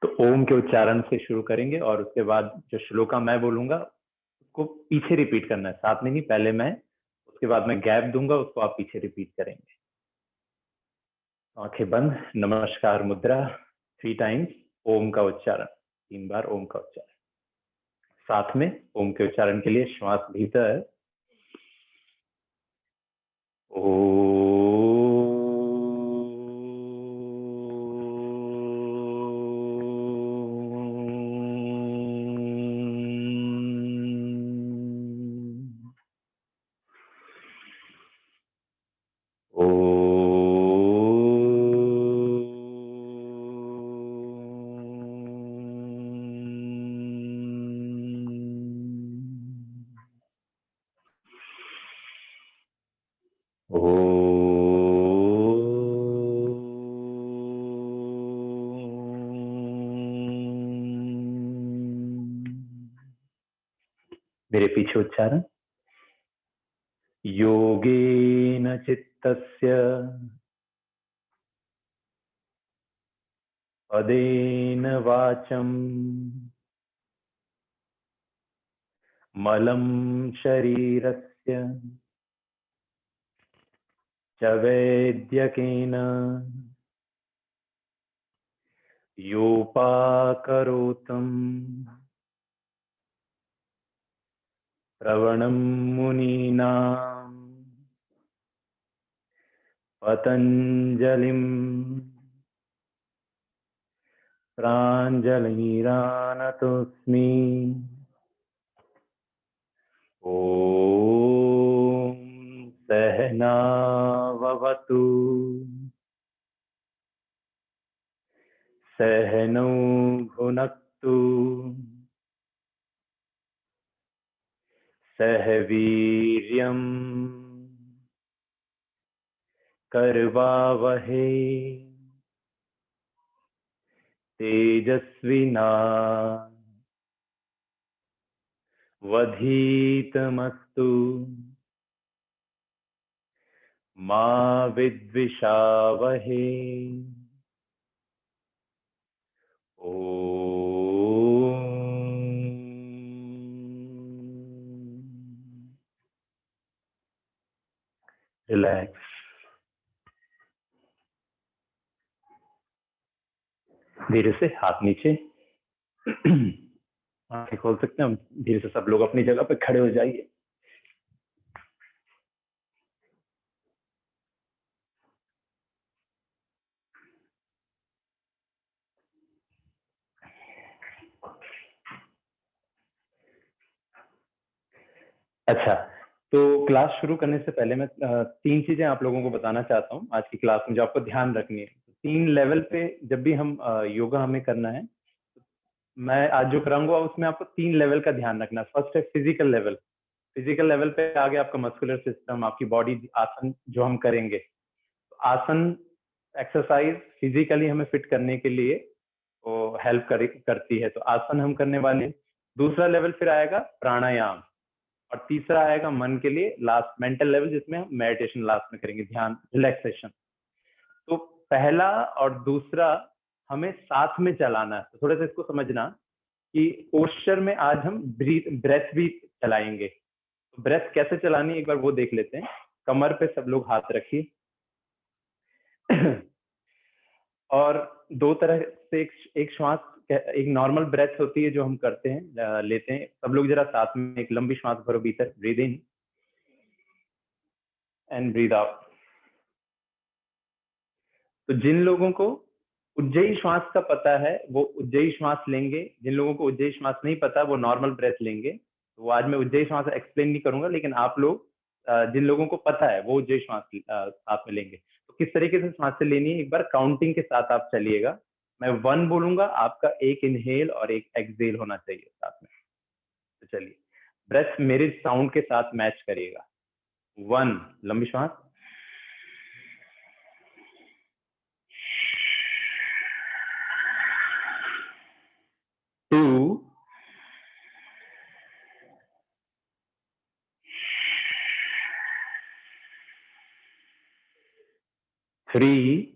तो ओम के उच्चारण से शुरू करेंगे और उसके बाद जो श्लोका मैं बोलूंगा उसको पीछे रिपीट करना है, साथ में नहीं, पहले मैं, उसके बाद मैं गैप दूंगा, उसको आप पीछे रिपीट करेंगे। आंखें बंद, नमस्कार मुद्रा, 3 टाइम्स ओम का उच्चारण, 3 बार ओम का उच्चारण। साथ में ओम के उच्चारण के लिए श्वास भीतर, ओ मेरे पीछे उच्चारण, योगेन चित्तस्य पदेन वाचम् मलं शरीरस्य च वैद्यकेन योपाकरोतम् प्रवणं मुनीनां पतञ्जलिं प्राञ्जलिरानतोऽस्मि। ॐ सहनाववतु सहनौ भुनक्तु सह वीर्यं करवावहै तेजस्विना वधीतमस्तु मा विद्विषावहै। रिलैक्स, धीरे से हाथ नीचे, आंखें खोल सकते हैं हम। धीरे से सब लोग अपनी जगह पे खड़े हो जाइए। अच्छा, तो क्लास शुरू करने से पहले मैं 3 चीजें आप लोगों को बताना चाहता हूँ आज की क्लास में, जो आपको ध्यान रखनी है। 3 लेवल पे जब भी हम योगा हमें करना है, मैं आज जो कराऊंगा उसमें आपको 3 लेवल का ध्यान रखना है। फर्स्ट है फिजिकल लेवल। फिजिकल लेवल पे आगे आपका मस्कुलर सिस्टम, आपकी बॉडी, आसन जो हम करेंगे, तो आसन एक्सरसाइज फिजिकली हमें फिट करने के लिए वो हेल्प करती है, तो आसन हम करने वाले हैं। दूसरा लेवल फिर आएगा प्राणायाम, और तीसरा आएगा मन के लिए लास्ट मेंटल लेवल, जिसमें हम मेडिटेशन लास्ट में करेंगे, ध्यान, रिलैक्सेशन। तो पहला और दूसरा हमें साथ में चलाना है, तो थोड़ा सा इसको समझना कि पोस्चर में आज हम ब्रेथ भी चलाएंगे। तो ब्रेथ कैसे चलानी है एक बार वो देख लेते हैं। कमर पे सब लोग हाथ रखिए और 2 तरह से एक श्वास, एक नॉर्मल ब्रेथ होती है जो हम करते हैं, लेते हैं सब लोग। जरा साथ में एक लंबी श्वास भरो भीतर, breathe in and breathe out. तो जिन लोगों को उज्जयी श्वास का पता है वो उज्जयी श्वास लेंगे, जिन लोगों को उज्जयी श्वास नहीं पता वो नॉर्मल ब्रेथ लेंगे। तो आज मैं उज्जयी श्वास एक्सप्लेन नहीं करूंगा, लेकिन आप लोग जिन लोगों को पता है वो उज्जयी श्वास साथ में लेंगे। तो किस तरीके से सांसें लेनी है एक बार काउंटिंग के साथ आप चलिएगा। मैं 1 बोलूंगा, आपका एक इनहेल और एक एक्सहेल होना चाहिए साथ में। तो चलिए, ब्रेथ मेरे साउंड के साथ मैच करिएगा। 1, लंबी श्वास। 2, 3,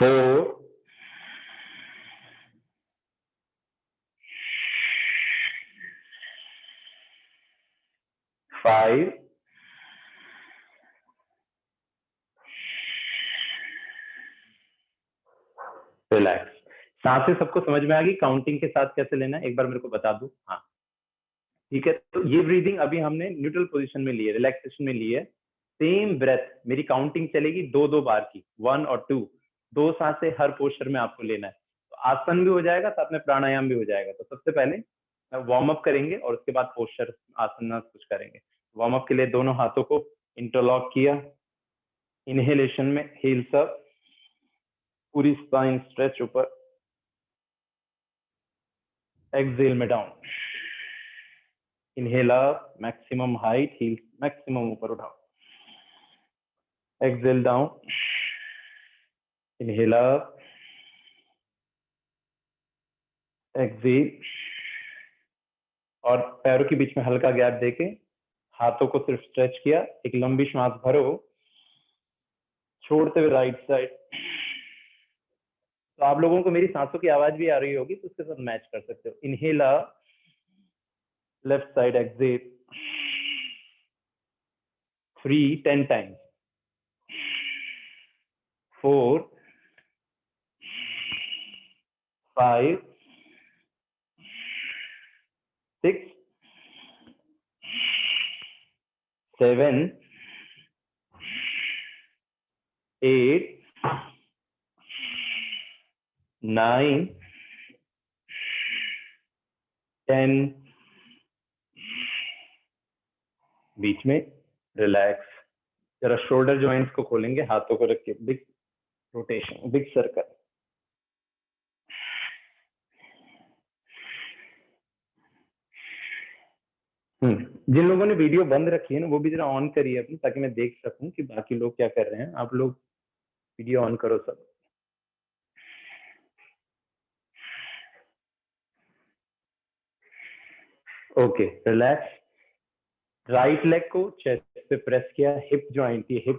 4 5 रिलैक्स। सांसें सबको समझ में आ गई? काउंटिंग के साथ कैसे लेना है एक बार मेरे को बता दो। हाँ ठीक है, तो ये ब्रीदिंग अभी हमने न्यूट्रल पोजीशन में ली है, रिलैक्सेशन में ली है। सेम ब्रेथ मेरी काउंटिंग चलेगी 2-2 बार की, 1 और 2, 2 सांसें हर पोस्चर में आपको लेना है। तो आसन भी हो जाएगा, साथ में प्राणायाम भी हो जाएगा। तो सबसे पहले वार्म अप करेंगे और उसके बाद पोस्चर आसन कुछ करेंगे। वार्म अप के लिए दोनों हाथों को इंटरलॉक किया, इनहेलेशन में हील्स अप, पूरी स्पाइन स्ट्रेच ऊपर, एक्सहेल में down, inhale up maximum height, heels maximum ऊपर उठाओ, exhale down, inhale up, exhale, और पैरों के बीच में हल्का गैप देके हाथों को सिर्फ स्ट्रेच किया, एक लंबी श्वास भरो, छोड़ते हुए राइट साइड। तो आप लोगों को मेरी सांसों की आवाज भी आ रही होगी, तो उसके साथ मैच कर सकते हो। Inhale left side, exhale 3 10 times, 4 5 6 7 8 9 10। बीच में रिलैक्स। जरा शोल्डर जॉइंट्स को खोलेंगे, हाथों को रख के बिग रोटेशन, बिग सर्कल। जिन लोगों ने वीडियो बंद रखी है ना, वो भी जरा ऑन करिए अपनी, ताकि मैं देख सकूं कि बाकी लोग क्या कर रहे हैं। आप लोग वीडियो ऑन करो सब। Okay, relax. राइट लेग को चेस्ट पे प्रेस किया, हिप जॉइंट, ये हिप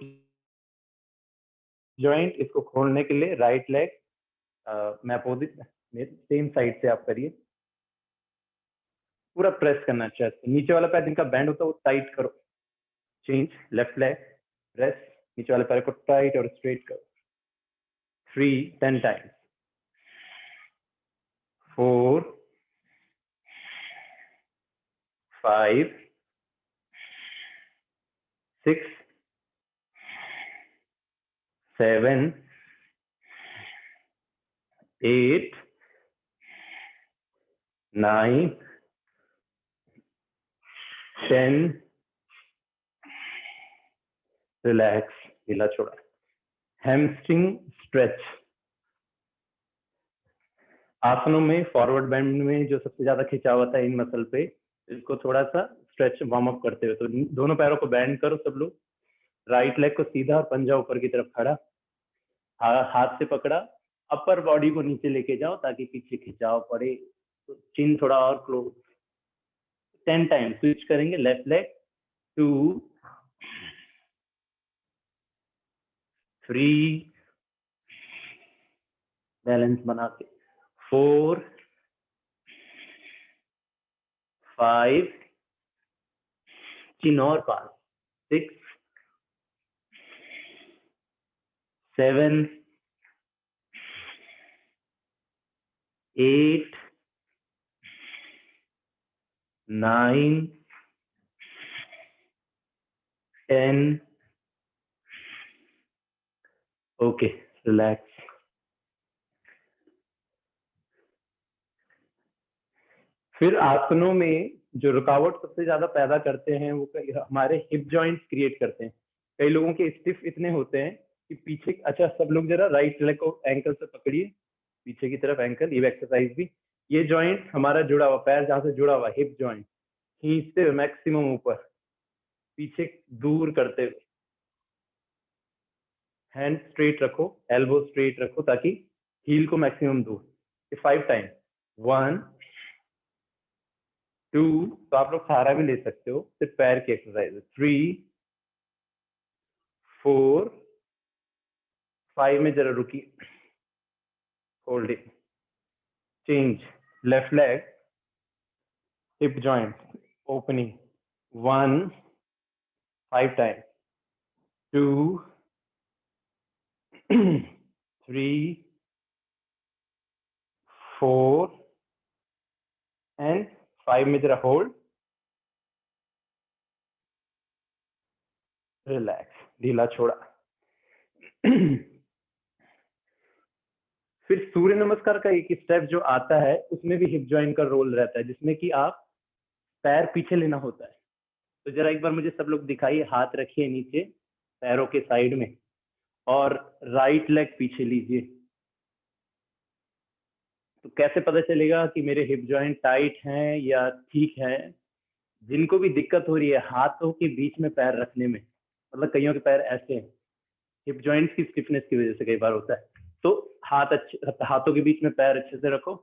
जॉइंट, इसको खोलने के लिए राइट लेग मैं अपोजिट सेम साइड से आप करिए, पूरा प्रेस करना है चेस्ट। नीचे वाला पैर जिनका बैंड होता है वो टाइट करो, चेंज, लेफ्ट लेग प्रेस, नीचे वाले पैर को टाइट और स्ट्रेट करो। 3 10 टाइम्स, 4 5 6 7 8 9 10। रिलैक्स, ढीला छोड़ा। Hamstring stretch. आसनों में फॉरवर्ड बेंड में जो सबसे ज्यादा खिंचाव होता है इन मसल पे, इसको थोड़ा सा स्ट्रेच वार्म अप करते हुए, तो दोनों पैरों को बैंड करो सब लोग। राइट लेग को सीधा और पंजा ऊपर की तरफ खड़ा, हाथ से पकड़ा, अपर बॉडी को नीचे लेके जाओ ताकि पीछे खिंचाव पड़े, तो चिन थोड़ा और क्लोज। 10 टाइम स्विच करेंगे, लेफ्ट लेग 2 3, बैलेंस बना के 4 5, चिन और पास 6 7 8 9 10। Okay, relax. फिर आसनों में जो रुकावट सबसे ज्यादा पैदा करते हैं वो हमारे हिप जॉइंट्स क्रिएट करते हैं। कई लोगों के स्टिफ इतने होते हैं कि पीछे, अच्छा सब लोग जरा राइट लेग को एंकल से पकड़िए, पीछे की तरफ एंकल, ये एक्सरसाइज भी। ये जॉइंट हमारा जुड़ा हुआ, पैर जहां से जुड़ा हुआ हिप जॉइंट, खींचते हुए मैक्सिमम ऊपर, पीछे दूर करते हुए, हैंड स्ट्रेट रखो, एल्बो स्ट्रेट रखो ताकि हील को मैक्सिमम दूर। 5 टाइम, 1 2, तो आप लोग सहारा भी ले सकते हो, सिर्फ पैर की एक्सरसाइज है। 3 4 5 में जरा रुकिए, holding, change, left leg, hip joint, opening, 1, 5 times, 2, 3, 4, and 5 में जरा hold, रिलैक्स, ढीला छोड़ा। फिर सूर्य नमस्कार का एक स्टेप जो आता है उसमें भी हिप जॉइंट का रोल रहता है, जिसमें कि आप पैर पीछे लेना होता है। तो जरा एक बार मुझे सब लोग दिखाइए, हाथ रखिए नीचे पैरों के साइड में और राइट लेग पीछे लीजिए। तो कैसे पता चलेगा कि मेरे हिप जॉइंट टाइट हैं या ठीक है? जिनको भी दिक्कत हो रही है हाथों के बीच में पैर रखने में, मतलब कईयों के पैर ऐसे हैं, हिप जॉइंट्स की स्टिफनेस की वजह से कई बार होता है, तो हाथों के बीच में पैर अच्छे से रखो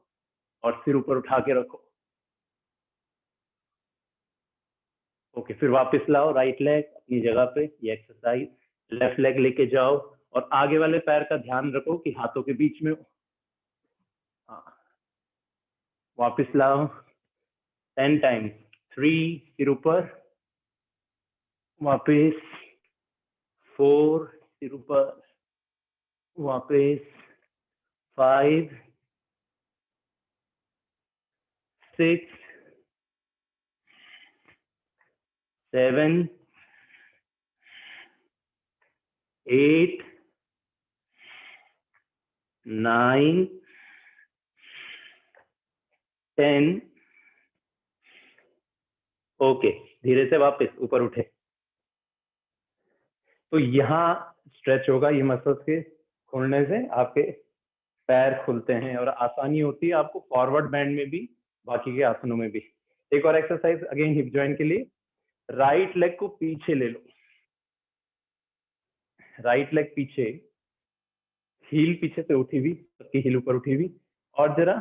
और सिर ऊपर उठा के रखो। ओके, फिर वापस लाओ राइट लेग अपनी जगह पे, ये एक्सरसाइज। लेफ्ट लेग लेके जाओ और आगे वाले पैर का ध्यान रखो कि हाथों के बीच में हो। हाँ, वापस लाओ 10 टाइम्स, 3 सिर ऊपर, वापस 4 सिर ऊपर, वापस 5, 6, 7, 8, 9, 10। ओके, धीरे से वापस ऊपर उठे। तो यहाँ स्ट्रेच होगा, ये मसल्स के खुलने से आपके पैर खुलते हैं और आसानी होती है आपको फॉरवर्ड बैंड में भी, बाकी के आसनों में भी। एक और एक्सरसाइज अगेन हिप जॉइंट के लिए, राइट लेग को पीछे ले लो, राइट लेग पीछे, हील पीछे से उठी हुई, सबकी हील ऊपर उठी हुई, और जरा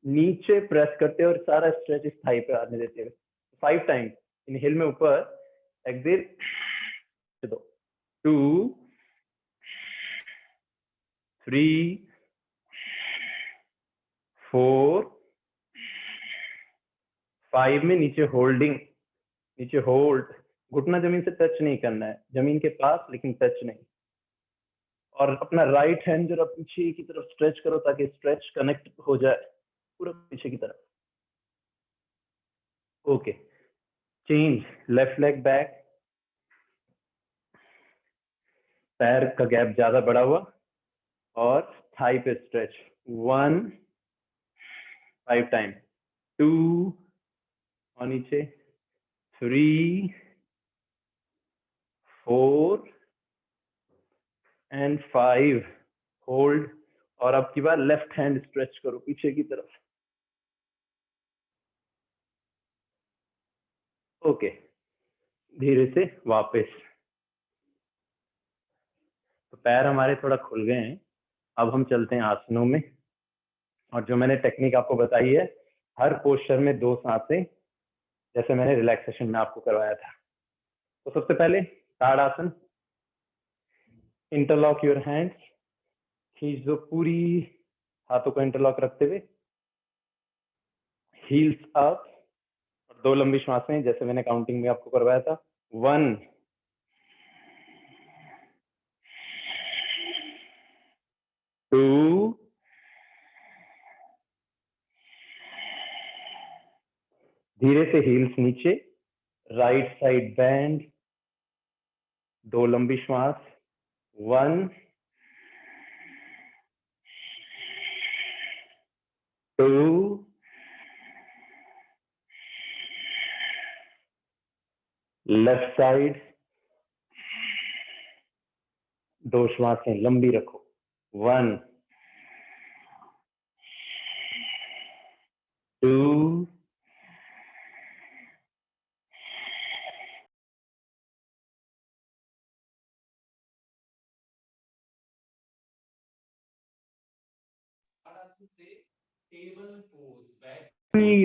नीचे प्रेस करते और सारा स्ट्रेच इस थाई पे आने देते हुए 5 टाइम्स। इनहेल में ऊपर, एक्सहेल 2, 3, 4, 5 में नीचे होल्डिंग, नीचे होल्ड, घुटना जमीन से टच नहीं करना है, जमीन के पास लेकिन टच नहीं। और अपना राइट हैंड जरा पीछे की तरफ स्ट्रेच करो ताकि स्ट्रेच कनेक्ट हो जाए पूरा पीछे की तरफ। Okay, change, left leg back, पैर का गैप ज्यादा बड़ा हुआ और थाई पे स्ट्रेच, 1, 5 टाइम, 2 और नीचे, 3, 4 एंड 5, होल्ड। और अब की बार लेफ्ट हैंड स्ट्रेच करो पीछे की तरफ। ओके, धीरे से वापस। तो पैर हमारे थोड़ा खुल गए हैं, अब हम चलते हैं आसनों में। और जो मैंने टेक्निक आपको बताई है, हर पोस्चर में 2 सांसें, जैसे मैंने रिलैक्सेशन में आपको करवाया था। तो सबसे पहले ताड़ासन, इंटरलॉक योर हैंड्स, खींच दो पूरी, हाथों को इंटरलॉक रखते हुए, हील्स अप, और 2 लंबी श्वासें जैसे मैंने काउंटिंग में आपको करवाया था, 1, 2, धीरे से हील्स नीचे, राइट साइड बैंड, 2 लंबी श्वास, 1, 2, लेफ्ट साइड, 2 श्वासें लंबी रखो, 1, 2,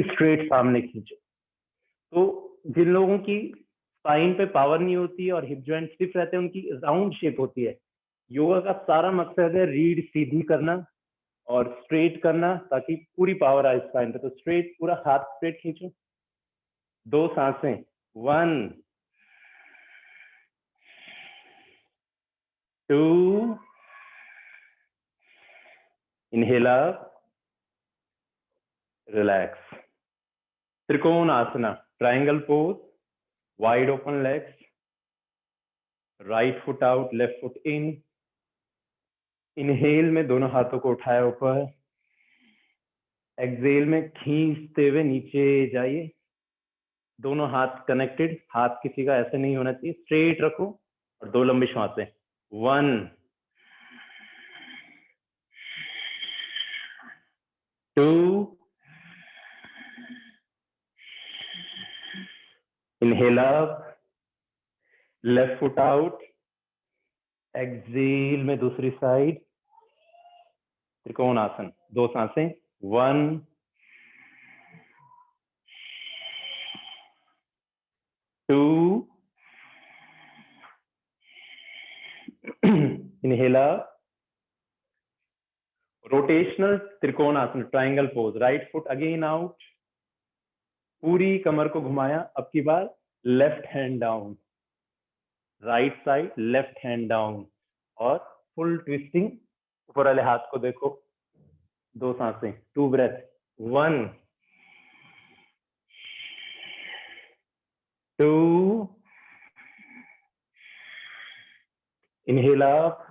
स्ट्रेट सामने खींचो। तो जिन लोगों की स्पाइन पे पावर नहीं होती और हिप जॉइंट स्टिफ रहते हैं, उनकी राउंड शेप होती है। योगा का सारा मकसद है रीढ़ सीधी करना और स्ट्रेट करना ताकि पूरी पावर आए स्पाइन पे। तो स्ट्रेट, पूरा हाथ स्ट्रेट खींचो, 2 सांसें, 1 2, inhale up, relax. Trikona asana, triangle pose, wide open legs, right foot out, left foot in. Inhale में दोनों हाथों को उठाया ऊपर, एक्सहेल में खींचते हुए नीचे जाइए, दोनों हाथ कनेक्टेड, हाथ किसी का ऐसे नहीं होना चाहिए, स्ट्रेट रखो और 2 लंबी श्वासें, 1 2, inhale up, left foot out, exhale में दूसरी साइड, त्रिकोण आसन, 2 सांसें, 1 2, inhale up, rotational trikona asana, triangle pose, right foot again out, पूरी कमर को घुमाया, अब की बार left hand down, right side, left hand down और फुल ट्विस्टिंग। ऊपर वाले हाथ को देखो, 2 सांसें, 2 breath, 1 2, inhale up,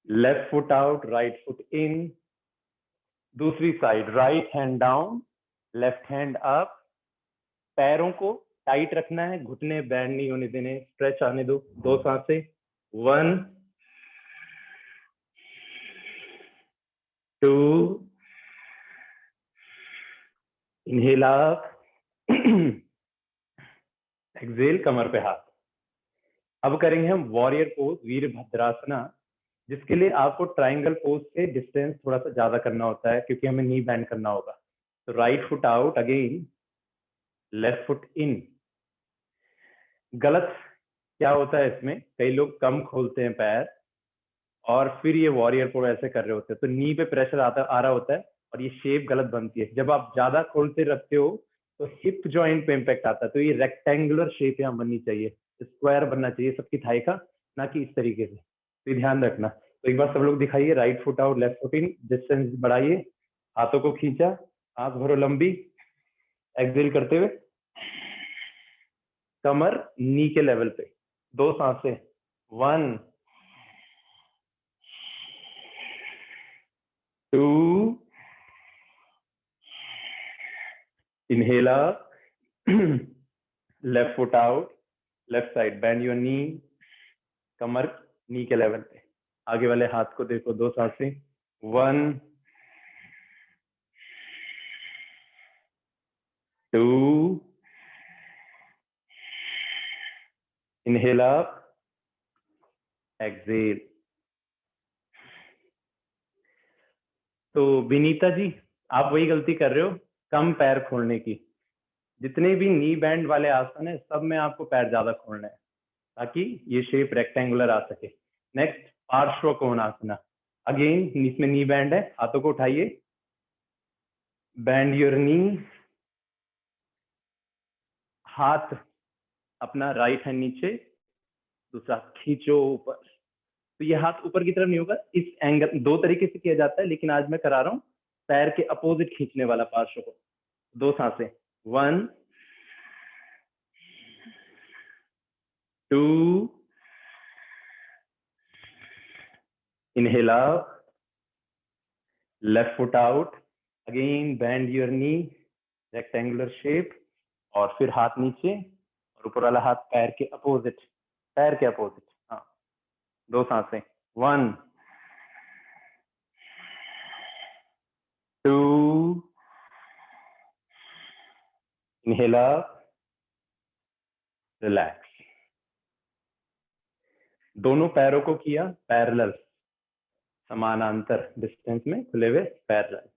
left foot out, right foot in, दूसरी साइड, right hand down, left hand up, पैरों को टाइट रखना है, घुटने बैंड नहीं होने देने, स्ट्रेच आने दो, 2 सांसें, 1 2, इनहेल अप, एक्सहेल, कमर पे हाथ। अब करेंगे हम वॉरियर पोज, वीरभद्रासना, जिसके लिए आपको ट्रायंगल पोज से डिस्टेंस थोड़ा सा ज्यादा करना होता है क्योंकि हमें नी बैंड करना होगा। तो right foot out again, left foot इन। गलत क्या होता है इसमें, कई लोग कम खोलते हैं पैर और फिर ये वॉरियर पोज ऐसे कर रहे होते हैं, तो नी पे प्रेशर आ रहा होता है और ये शेप गलत बनती है। जब आप ज्यादा खोलते रखते हो तो हिप जॉइंट पे इम्पेक्ट आता है। तो ये रेक्टेंगुलर शेप यहाँ बननी चाहिए, स्क्वायर बनना चाहिए सबकी थाई का, ना कि इस तरीके से। तो ध्यान रखना। तो एक बार सब लोग दिखाइए, right foot out, left foot इन, डिस्टेंस बढ़ाइए, हाथों को खींचा, सांस भरो लंबी, एक्सहेल करते हुए कमर नी के लेवल पे, 2 सांसें, 1 2, inhale up, left foot out, left side, bend your knee, कमर नी के लेवल पे, आगे वाले हाथ को देखो, 2 सांसें, 1 2, इनहेल अप, एक्सहेल। तो विनीता जी, आप वही गलती कर रहे हो, कम पैर खोलने की। जितने भी नी बैंड वाले आसन है सब में आपको पैर ज्यादा खोलना है ताकि ये शेप रेक्टेंगुलर आ सके। नेक्स्ट, पार्श्व कोणासना, अगेन इसमें नी बैंड है, हाथों को उठाइए, बैंड योर नी, हाथ अपना राइट हैंड नीचे, दूसरा खींचो ऊपर। तो ये हाथ ऊपर की तरफ नहीं होगा, इस एंगल, 2 तरीके से किया जाता है लेकिन आज मैं करा रहा हूँ पैर के अपोजिट खींचने वाला पार्श्व को। 2 सांसें, 1 2, inhale up, left foot out, again bend your knee, rectangular shape, और फिर हाथ नीचे और ऊपर वाला हाथ पैर के अपोजिट, पैर के अपोजिट। हाँ, 2 सांसें, 1 2, इनहेल अप, रिलैक्स। दोनों पैरों को किया पैरेलल, समानांतर डिस्टेंस में खुले हुए पैरेलल।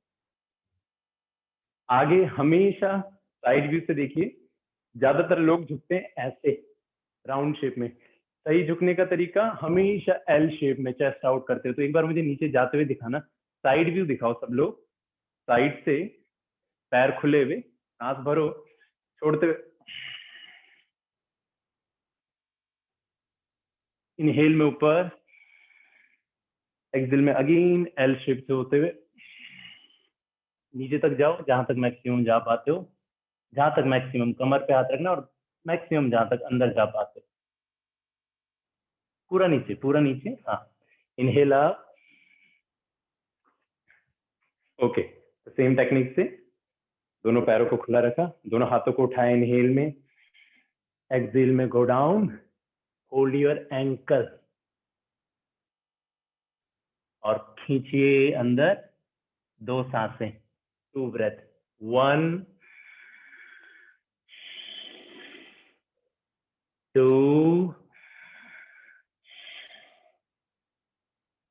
आगे हमेशा साइड व्यू से देखिए, ज्यादातर लोग झुकते हैं ऐसे राउंड शेप में, सही झुकने का तरीका हमेशा एल शेप में चेस्ट आउट करते हो। तो एक बार मुझे नीचे जाते हुए दिखाना, साइड व्यू दिखाओ सब लोग, साइड से पैर खुले हुए, सांस भरो छोड़ते हुए, इनहेल में ऊपर, एक्सहेल में अगेन एल शेप से होते हुए नीचे तक जाओ, जहां तक मैक्सिमम जा पाते हो, जहां तक मैक्सिमम कमर पे हाथ रखना और मैक्सिमम जहां तक अंदर जा पाते हो, पूरा नीचे, हाँ। Inhale up, okay. तो सेम टेक्निक से दोनों पैरों को खुला रखा, दोनों हाथों को उठाया इनहेल में, एक्सहेल में go down, hold your ankle और खींचिए अंदर, 2 सांसें, 2 ब्रेथ, 1 2।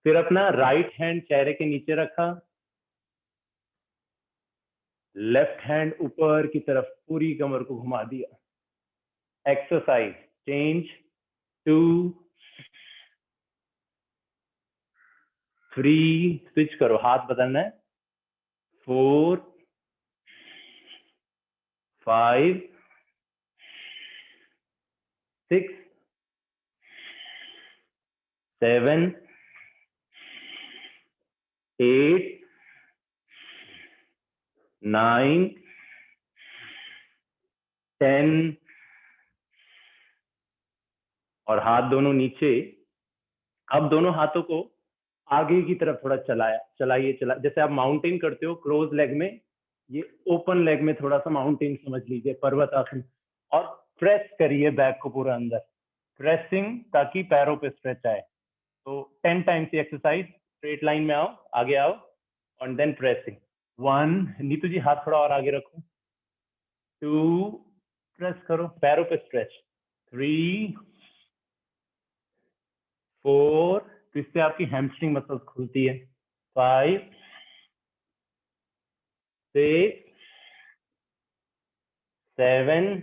फिर अपना राइट हैंड चेहरे के नीचे रखा, लेफ्ट हैंड ऊपर की तरफ पूरी कमर को घुमा दिया। एक्सरसाइज चेंज, 2 3, स्विच करो, हाथ बदलना है, 4 5 6 7 8 9 10। और हाथ दोनों नीचे। अब दोनों हाथों को आगे की तरफ थोड़ा चलाइए, जैसे आप माउंटेन करते हो क्रोज लेग में, ये ओपन लेग में थोड़ा सा माउंटेन समझ लीजिए, पर्वत आसन। और प्रेस करिए बैक को पूरा अंदर, प्रेसिंग, ताकि पैरों पे स्ट्रेच आए। तो 10 टाइम्स ये एक्सरसाइज, स्ट्रेट लाइन में आओ, आगे आओ, और देन प्रेसिंग। 1, नीतू जी हाथ थोड़ा और आगे रखो, 2, प्रेस करो, पैरों पे स्ट्रेच, 3 4, तो इससे आपकी हैमस्ट्रिंग मसल्स खुलती है, 5 6 7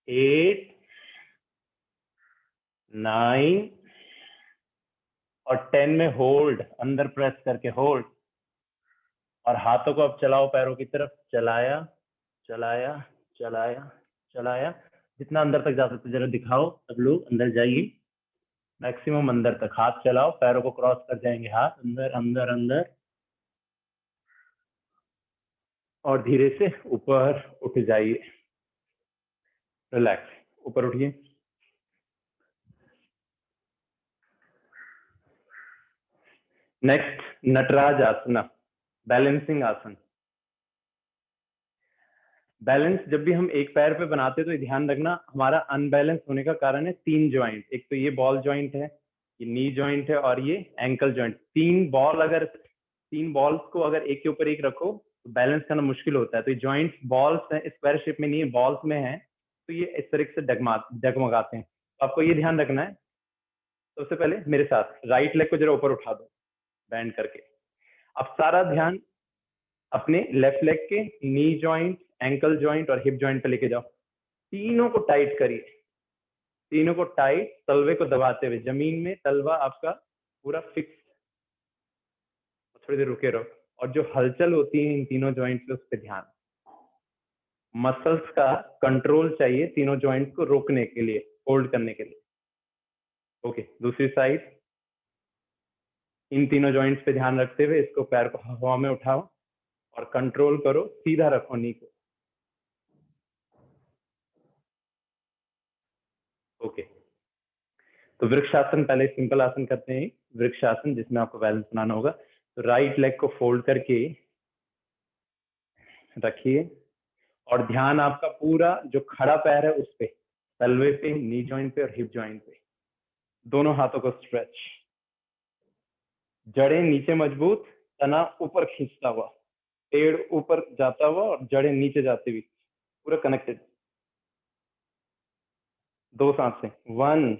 8 9 और 10 में होल्ड, अंदर प्रेस करके होल्ड। और हाथों को अब चलाओ पैरों की तरफ, चलाया चलाया चलाया चलाया, जितना अंदर तक जा सकते जरा दिखाओ, सब लोग अंदर जाइए, मैक्सिमम अंदर तक हाथ चलाओ, पैरों को क्रॉस कर जाएंगे हाथ, अंदर अंदर अंदर, और धीरे से ऊपर उठ जाइए, रिलैक्स, ऊपर उठिए। नेक्स्ट नटराज आसना, बैलेंसिंग आसन। बैलेंस जब भी हम एक पैर पे बनाते हैं तो ध्यान रखना, हमारा अनबैलेंस होने का कारण है 3 ज्वाइंट। एक तो ये बॉल ज्वाइंट है, ये नी ज्वाइंट है, और ये एंकल ज्वाइंट। 3 बॉल्स को अगर एक के ऊपर एक रखो तो बैलेंस करना मुश्किल होता है। तो ये ज्वाइंट बॉल्स हैं, स्क्वायर शेप में नहीं है, बॉल्स में है, तो ये इस तरीके से डगमगाते हैं। तो आपको ये ध्यान रखना है। तो सबसे पहले मेरे साथ राइट लेग को जरा ऊपर उठा दो, बैंड करके। अब सारा ध्यान अपने लेफ्ट लेग के नी जॉइंट, एंकल जॉइंट और हिप जॉइंट पे लेके जाओ। तीनों को टाइट करिए, तीनों को टाइट, तलवे को दबाते हुए जमीन में, तलवा आपका पूरा फिक्स। थोड़ी देर रुके रहो, और जो हलचल होती है इन तीनों जॉइंट्स पे, उस पर ध्यान। मसल्स का कंट्रोल चाहिए तीनों जॉइंट्स को रोकने के लिए, होल्ड करने के लिए। ओके, दूसरी साइड, इन तीनों जॉइंट्स पे ध्यान रखते हुए इसको, पैर को हवा में उठाओ और कंट्रोल करो, सीधा रखो नी को। ओके, तो वृक्षासन, पहले सिंपल आसन करते हैं, वृक्षासन, जिसमें आपको बैलेंस बनाना होगा। तो राइट लेग को फोल्ड करके रखिए, और ध्यान आपका पूरा जो खड़ा पैर है उस पे, तलवे पे, नी जॉइंट पे और हिप जॉइंट पे। दोनों हाथों को स्ट्रेच, जड़ें नीचे मजबूत, तना ऊपर खींचता हुआ, पेड़ ऊपर जाता हुआ और जड़ें नीचे जाती हुई, पूरा कनेक्टेड। 2 सांसें, 1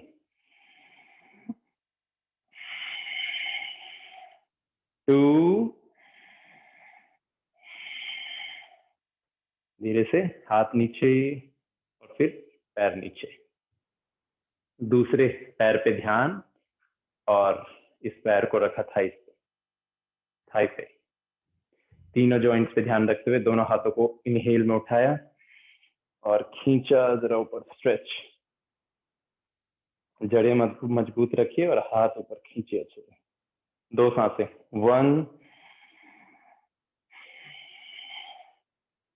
2, धीरे से हाथ नीचे और फिर पैर नीचे। दूसरे पैर पे ध्यान और इस पैर को रखा थाई पे। तीनों जॉइंट्स पे ध्यान रखते हुए दोनों हाथों को इनहेल में उठाया और खींचा जरा ऊपर, स्ट्रेच। जड़ें मजबूत रखिए और हाथ ऊपर खींचिए अच्छे से। 2 सांसें, 1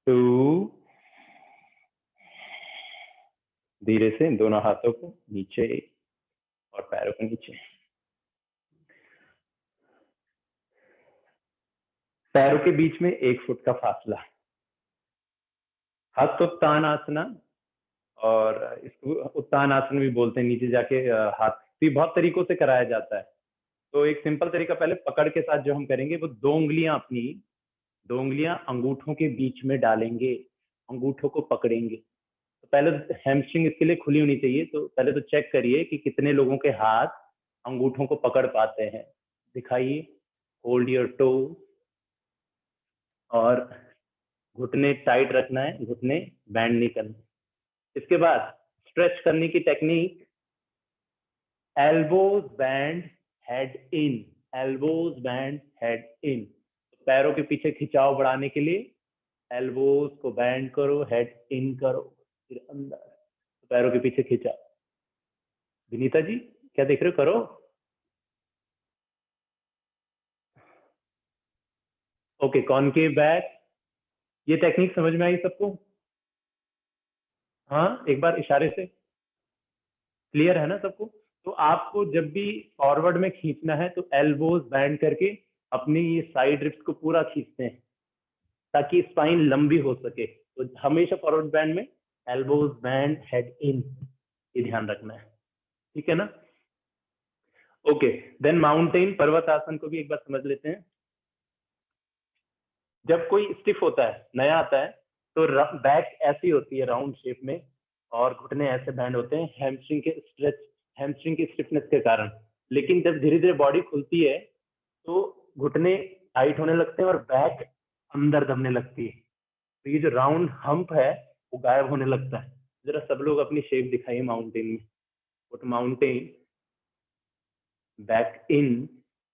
2। धीरे से दोनों हाथों को नीचे और पैरों को नीचे। पैरों के बीच में 1 फुट का फासला। हस्त उत्तान आसना, और इसको उत्तान आसन भी बोलते हैं। नीचे जाके हाथ भी बहुत तरीकों से कराया जाता है। तो एक सिंपल तरीका पहले पकड़ के साथ जो हम करेंगे, वो 2 उंगलियां अपनी 2 उंगलियां अंगूठों के बीच में डालेंगे, अंगूठों को पकड़ेंगे। तो पहले हैमस्ट्रिंग इसके लिए खुली होनी चाहिए। तो पहले तो चेक करिए कि कितने लोगों के हाथ अंगूठों को पकड़ पाते हैं। दिखाइए, होल्ड योर टो, और घुटने टाइट रखना है, घुटने बैंड नहीं करना। इसके बाद स्ट्रेच करने की technique, elbows bend head in, elbows bend head इन। पैरों के पीछे खिंचाव बढ़ाने के लिए एल्बोज को बैंड करो, हेड इन करो, फिर अंदर, पैरों के पीछे खिंचा। विनीता जी क्या देख रहे हो, करो। Okay, concave back. ये टेक्निक समझ में आई सबको? हाँ, एक बार इशारे से क्लियर है ना सबको? तो आपको जब भी फॉरवर्ड में खींचना है तो एल्बोज बैंड करके अपनी ये साइड रिप्स को पूरा खींचते हैं ताकि स्पाइन लंबी हो सके। तो हमेशा फॉरवर्ड बैंड में एल्बोज बैंड हेड इन, ये ध्यान रखना है, ठीक है ना? ओके, देन माउंटेन, पर्वत आसन को भी एक बार समझ लेते हैं। जब कोई स्टिफ होता है, नया आता है, तो बैक ऐसी होती है राउंड शेप में, और घुटने ऐसे बैंड होते हैं हैमस्ट्रिंग के स्ट्रेच, हैमस्ट्रिंग की स्टिफनेस के कारण। लेकिन जब धीरे धीरे बॉडी खुलती है तो घुटने टाइट होने लगते हैं और बैक अंदर दबने लगती है। तो ये जो राउंड हम्प है वो गायब होने लगता है। जरा सब लोग अपनी शेप दिखाइए माउंटेन में। Foot mountain, back in,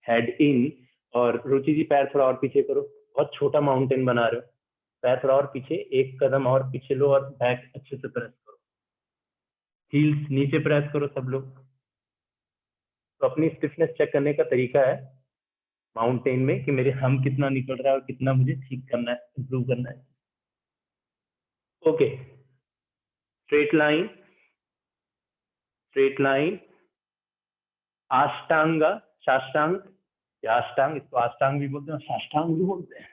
head in, और रुचि जी पैर थोड़ा और पीछे करो, बहुत छोटा माउंटेन बना रहे हो। पैर थोड़ा और पीछे, 1 कदम और पीछे लो और बैक अच्छे से प्रेस करो। हील्स नीचे प्रेस करो सब लोग। तो अपनी स्टिफनेस चेक करने का तरीका है माउंटेन में कि मेरे हम कितना निकल रहा है और कितना मुझे ठीक करना है, इंप्रूव करना है। Okay, straight line, straight line, Ashtanga, Sashtang या अष्टांग, इसको अष्टांग भी बोलते हैं, साष्टांग भी बोलते हैं।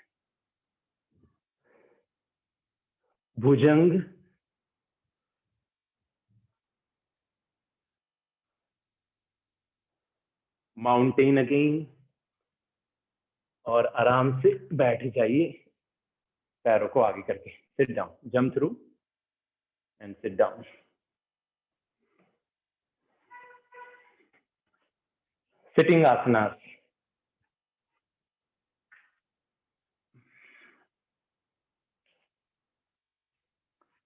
भुजंग, माउंटेन अगेन, और आराम से बैठ जाइए पैरों को आगे करके। Sit down, jump through and sit down. Sitting asana,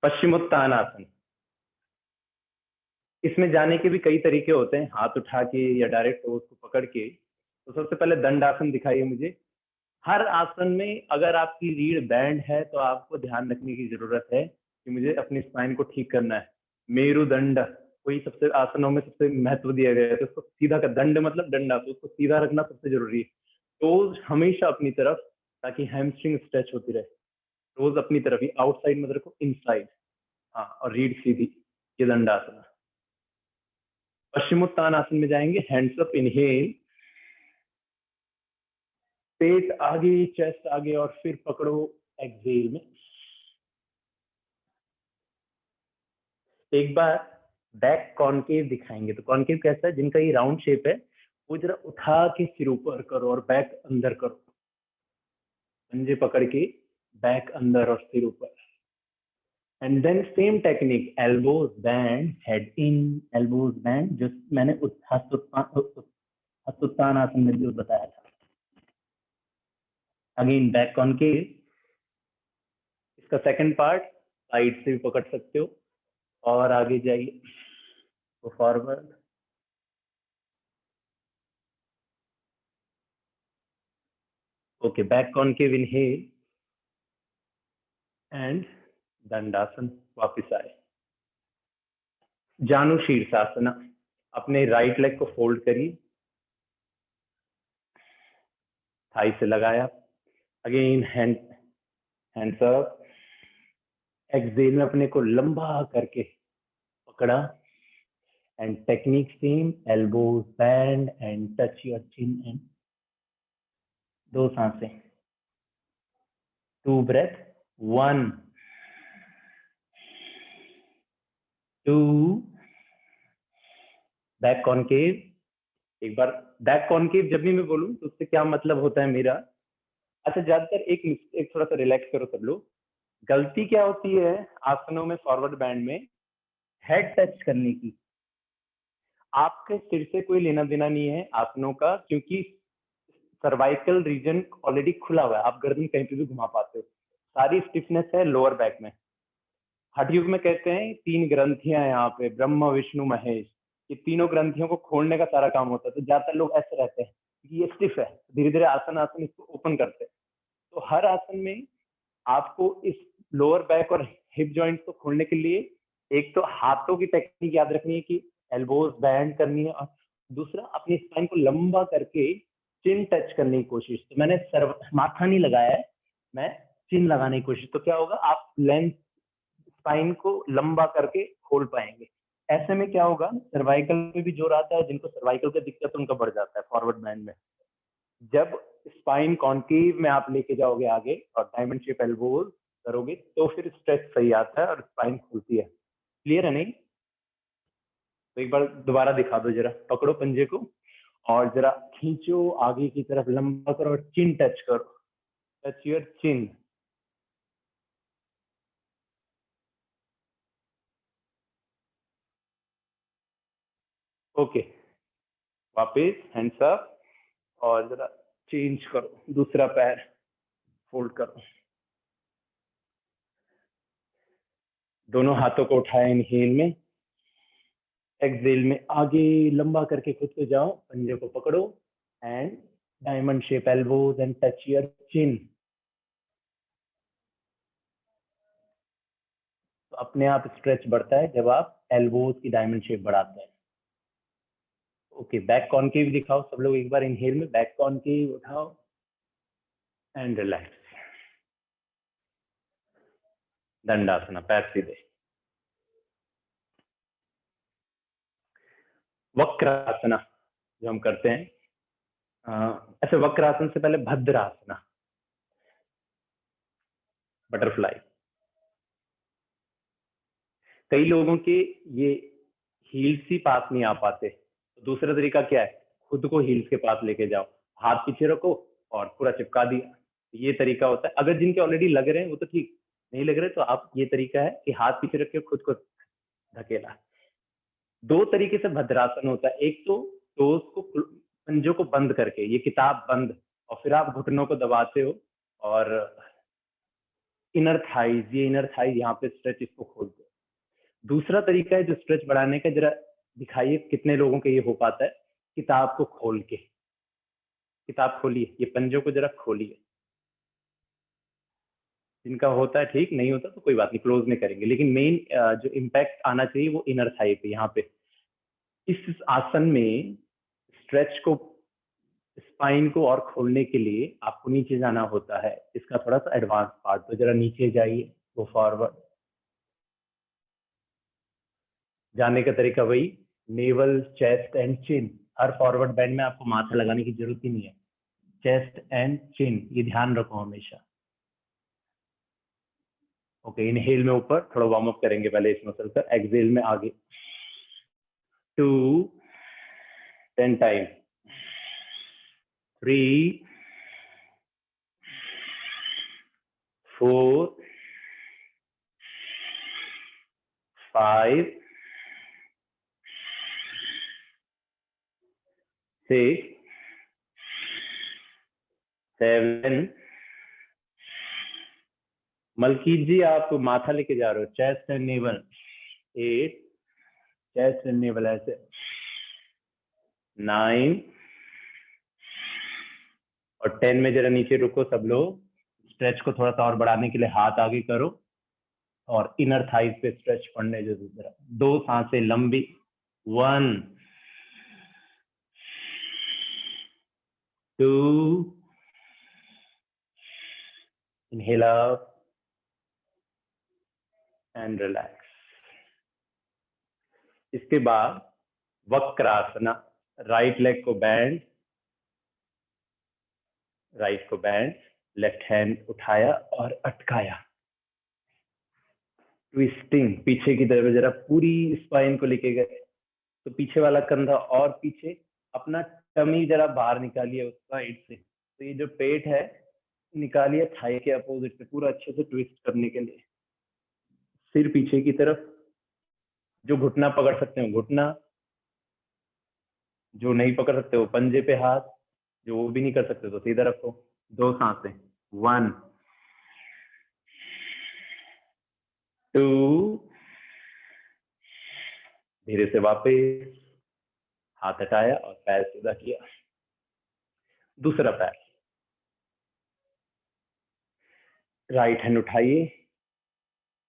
Paschimottanasana. इसमें जाने के भी कई तरीके होते हैं, हाथ उठा के या डायरेक्ट उसको पकड़ के। तो सबसे पहले दंडासन दिखाइए मुझे। हर आसन में अगर आपकी रीढ़ बैंड है तो आपको ध्यान रखने की जरूरत है कि मुझे अपनी स्पाइन को ठीक करना है। मेरुदंड कोई सबसे आसनों में सबसे महत्व दिया गया है, तो उसको सीधा कर, दंड मतलब डंडा, तो उसको सीधा रखना सबसे जरूरी है। टोज हमेशा अपनी तरफ, ताकि हैमस्ट्रिंग स्ट्रेच होती रहे। टोज अपनी तरफ ही, आउटसाइड मत रखो, इनसाइड। हाँ, और रीढ़ सीधी, ये दंडासन। पश्चिमोत्तानासन में जाएंगे, हैंड्स अप, इनहेल, पेट आगे, चेस्ट आगे, और फिर पकड़ो एक्सेल में। एक बार बैक कॉनकेव दिखाएंगे। तो कॉनकेव कैसा है? जिनका ये राउंड शेप है वो जरा उठा के सिर ऊपर करो और बैक अंदर करो, पंजे पकड़ के बैक अंदर और सिर ऊपर। And then same technique, elbows bend head in, elbows bend, जो मैंने हस्तोत्तान आसन में जो बताया था। अगेन बैक कॉनकेव, इसका सेकंड पार्ट साइड से भी पकड़ सकते हो और आगे जाइए, go forward. Okay, back concave inhale and दंडासन, वापिस आए। जानु शीर्षासना, अपने राइट लेग को फोल्ड करिए, थाई से लगाया, अगेन हैंड्स अप, एक्सहेल में अपने को लंबा करके पकड़ा and technique same, elbows band and touch your chin and 2 सांसें, 2 ब्रेथ, 1 2, बैक कॉनकेव। एक बार बैक कॉनकेव जब भी मैं बोलूं तो उससे क्या मतलब होता है मेरा, अच्छा ज्यादातर एक थोड़ा सा रिलैक्स करो सब लोग। गलती क्या होती है आसनों में फॉरवर्ड बैंड में, हेड टच करने की। आपके सिर से कोई लेना देना नहीं है आसनों का, क्योंकि सर्वाइकल रीजन ऑलरेडी खुला हुआ है, आप गर्दन कहीं पे भी घुमा पाते हो। सारी स्टिफनेस है लोअर बैक में। हठयोग में कहते हैं 3 ग्रंथियां हैं यहाँ पे, ब्रह्मा विष्णु महेश, ये तीनों ग्रंथियों को खोलने का सारा काम होता है। तो ज्यादातर लोग ऐसे रहते हैं कि ये स्टिफ है, धीरे धीरे आसन इसको ओपन करते हैं। तो हर आसन में आपको इस लोअर बैक और हिप जॉइंट को खोलने के लिए एक तो हाथों की टेक्निक याद रखनी है कि एल्बोज बैंड करनी है, और दूसरा अपनी स्पाइन को लंबा करके चिन टच करने की कोशिश। तो मैंने माथा नहीं लगाया है, मैं चिन लगाने की कोशिश। तो क्या होगा, आप लेंथ स्पाइन को लंबा करके खोल पाएंगे। ऐसे में क्या होगा, सर्वाइकल में भी जोर आता है, जिनको सर्वाइकल का दिक्कत है उनका बढ़ जाता है फॉरवर्ड बैंड में। जब स्पाइन कॉन्केव में आप लेके जाओगे आगे और डायमंड शेप एल्बोज करोगे तो फिर स्ट्रेच सही आता है और स्पाइन खुलती है। क्लियर है नहीं? तो एक बार दोबारा दिखा दो, जरा पकड़ो पंजे को और जरा खींचो आगे की तरफ, लंबा करो और चिन टच करो, टच योर चिन। ओके, वापिस हैंड्स अप और जरा चेंज करो, दूसरा पैर फोल्ड करो, दोनों हाथों को उठाए इनहेल में, एक्सहेल में आगे लंबा करके खुद को जाओ, पंजे को पकड़ो and diamond shape elbows and touch your chin. तो अपने आप स्ट्रेच बढ़ता है जब आप एल्बोज की डायमंड शेप बढ़ाते हैं। ओके, बैक कॉनकेव दिखाओ सब लोग एक बार इनहेल में, बैक कॉनकेव उठाओ एंड रिलैक्स, दंडासना, पैर सीधे। वक्रासना जो हम करते हैं, ऐसे वक्रासन से पहले भद्रासना, बटरफ्लाई। कई लोगों के ये हील्स ही पास नहीं आ पाते, तो दूसरा तरीका क्या है, खुद को हील्स के पास लेके जाओ, हाथ पीछे रखो और पूरा चिपका दिया, ये तरीका होता है। अगर जिनके ऑलरेडी लग रहे हैं वो तो ठीक, नहीं लग रहे तो आप, ये तरीका है कि हाथ पीछे रख के खुद को धकेला। 2 तरीके से भद्रासन होता है, एक तो टोज को, पंजों को बंद करके, ये किताब बंद, और फिर आप घुटनों को दबाते हो और इनर थाइज, ये इनर थाइज यहाँ पे स्ट्रेच, इसको खोलते हो। दूसरा तरीका है जो स्ट्रेच बढ़ाने का, जरा दिखाइए कितने लोगों के ये हो पाता है, किताब को खोल के, किताब खोलिए, ये पंजों को जरा खोलिए। जिनका होता है ठीक, नहीं होता तो कोई बात नहीं, क्लोज में करेंगे, लेकिन मेन जो इम्पैक्ट आना चाहिए वो इनर थाई पे, यहाँ पे। इस आसन में स्ट्रेच को, स्पाइन को और खोलने के लिए आपको नीचे जाना होता है, इसका थोड़ा सा एडवांस पार्ट। तो जरा नीचे जाइए, वो फॉरवर्ड जाने का तरीका वही, naval, chest and chin. Her forward band में आपको माथा लगाने की जरूरत ही नहीं है, चेस्ट एंड चिन, ये ध्यान रखो हमेशा। ओके, इनहेल में ऊपर थोड़ा वार्म अप करेंगे पहले इस मसल का, एक्सहेल में आगे, 2 10 टाइम, 3 4 5 6 7। मलकीत जी आप माथा लेके जा रहे हो, chest and naval, 8 chest and naval ऐसे 9 और 10 में जरा नीचे रुको सब लोग। स्ट्रेच को थोड़ा सा और बढ़ाने के लिए हाथ आगे करो और इनर थाइज पे स्ट्रेच पड़ने जो जरा 2 सांसें लंबी 1 2 inhale up and relax। इसके बाद वक्रासना, राइट लेग को बैंड, राइट को बैंड, लेफ्ट हैंड उठाया और अटकाया, ट्विस्टिंग पीछे की तरफ जरा पूरी स्पाइन को लेके गए तो पीछे वाला कंधा और पीछे, अपना टमी जरा बाहर निकालिए उस साइड से, तो ये जो पेट है निकालिए थाई के अपोजिट से पूरा अच्छे से ट्विस्ट करने के लिए। सिर पीछे की तरफ, जो घुटना पकड़ सकते हो घुटना, जो नहीं पकड़ सकते हो पंजे पे हाथ, जो वो भी नहीं कर सकते तो सीधा रखो। 2 सांसें 1 2 धीरे से वापस हाथ हटाया और पैर सीधा किया। दूसरा पैर, राइट हैंड उठाइए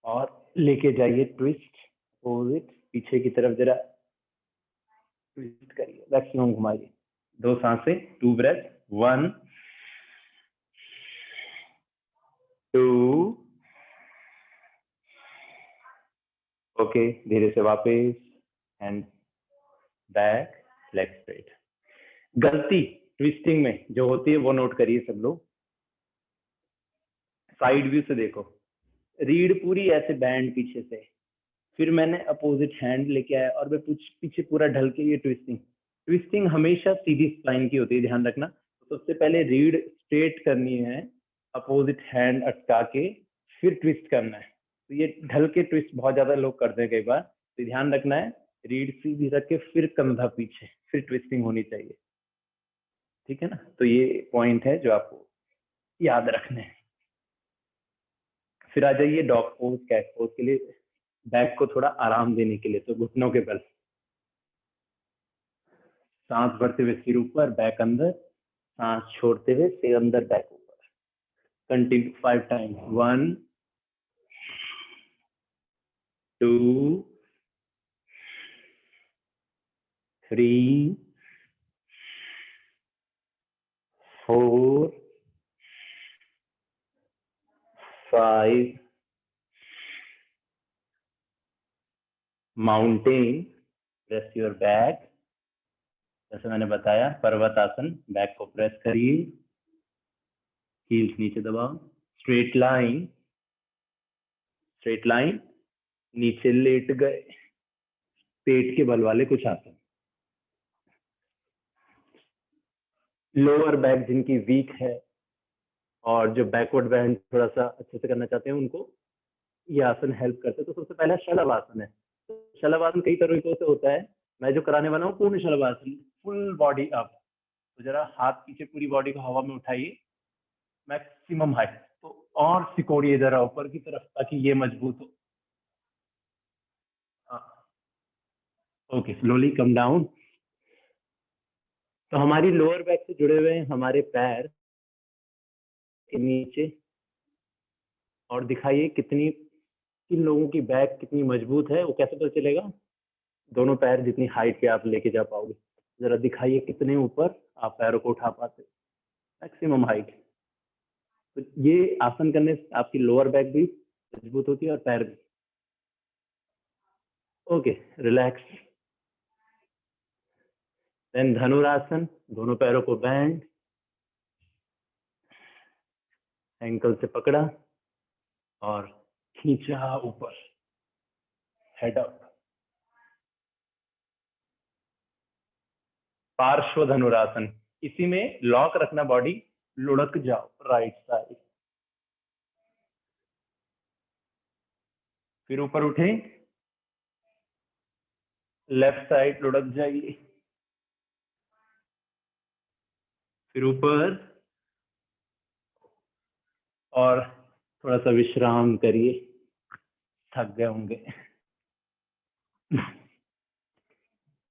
और लेके जाइए ट्विस्ट अपोजिट, पीछे की तरफ जरा ट्विस्ट करिए, मैक्सिमम घुमाइए। 2 सांसें 2 ब्रेथ 1 2 ओके, धीरे से वापस हैंड बैक, लेग स्ट्रेट। गलती ट्विस्टिंग में जो होती है वो नोट करिए सब लोग। साइड व्यू से देखो, रीढ़ पूरी ऐसे बैंड पीछे से, फिर मैंने अपोजिट हैंड लेके आया और मैं पीछे पूरा ढल के ये ट्विस्टिंग। ट्विस्टिंग हमेशा सीधी स्पाइन की होती है, ध्यान रखना। तो सबसे पहले रीढ़ स्ट्रेट करनी है, अपोजिट हैंड अटका के फिर ट्विस्ट करना है। तो ये ढल के ट्विस्ट बहुत ज्यादा लोग करते हैं कई बार, तो ध्यान रखना है रीढ़ सीधी रख के फिर कंधा पीछे, फिर ट्विस्टिंग होनी चाहिए, ठीक है ना। तो ये पॉइंट है जो आपको याद रखने हैं। फिर आ जाइए डॉग पोज, कैट पोज के लिए, बैक को थोड़ा आराम देने के लिए। तो घुटनों के बल, सांस भरते हुए सिर ऊपर, बैक अंदर, सांस छोड़ते हुए सिर अंदर, बैक ऊपर। Continue 5 times 1 2 3 4 5 mountain, press your back. जैसे मैंने बताया पर्वत आसन, बैक को प्रेस करिए, हील्स नीचे दबाओ, स्ट्रेट लाइन, स्ट्रेट लाइन, नीचे लेट गए, पेट के बल वाले कुछ आसन। लोअर बैक जिनकी वीक है और जो बैकवर्ड बैंड थोड़ा सा अच्छे से करना चाहते हैं उनको ये आसन हेल्प करते हैं। तो सबसे पहला शलभ आसन है। शलभ आसन कई तरीकों से होता है, मैं जो कराने वाला हूँ पूर्ण शलभ आसन, फुल बॉडी अप। तो जरा हाथ पीछे, पूरी बॉडी को हवा में उठाइए, मैक्सिमम हाइट, तो और सिकोड़िए जरा ऊपर की तरफ ताकि ये मजबूत हो। Okay, slowly come down. तो हमारी लोअर बैक से जुड़े हुए हैं हमारे पैर के नीचे, और दिखाइए कितनी, किन लोगों की बैक कितनी मजबूत है। वो कैसे पता चलेगा? दोनों पैर जितनी हाइट पे आप लेके जा पाओगे, जरा दिखाइए कितने ऊपर आप पैरों को उठा पाते, मैक्सिमम हाइट। तो ये आसन करने से आपकी लोअर बैक भी मजबूत होती है और पैर भी। Okay, relax. देन धनुरासन, दोनों पैरों को बैंड, एंकल से पकड़ा और खींचा ऊपर, हेड अप। पार्श्व धनुरासन, इसी में लॉक रखना बॉडी, लुढ़क जाओ राइट साइड, फिर ऊपर उठे, लेफ्ट साइड लुढ़क जाइए, फिर ऊपर, और थोड़ा सा विश्राम करिए, थक गए होंगे।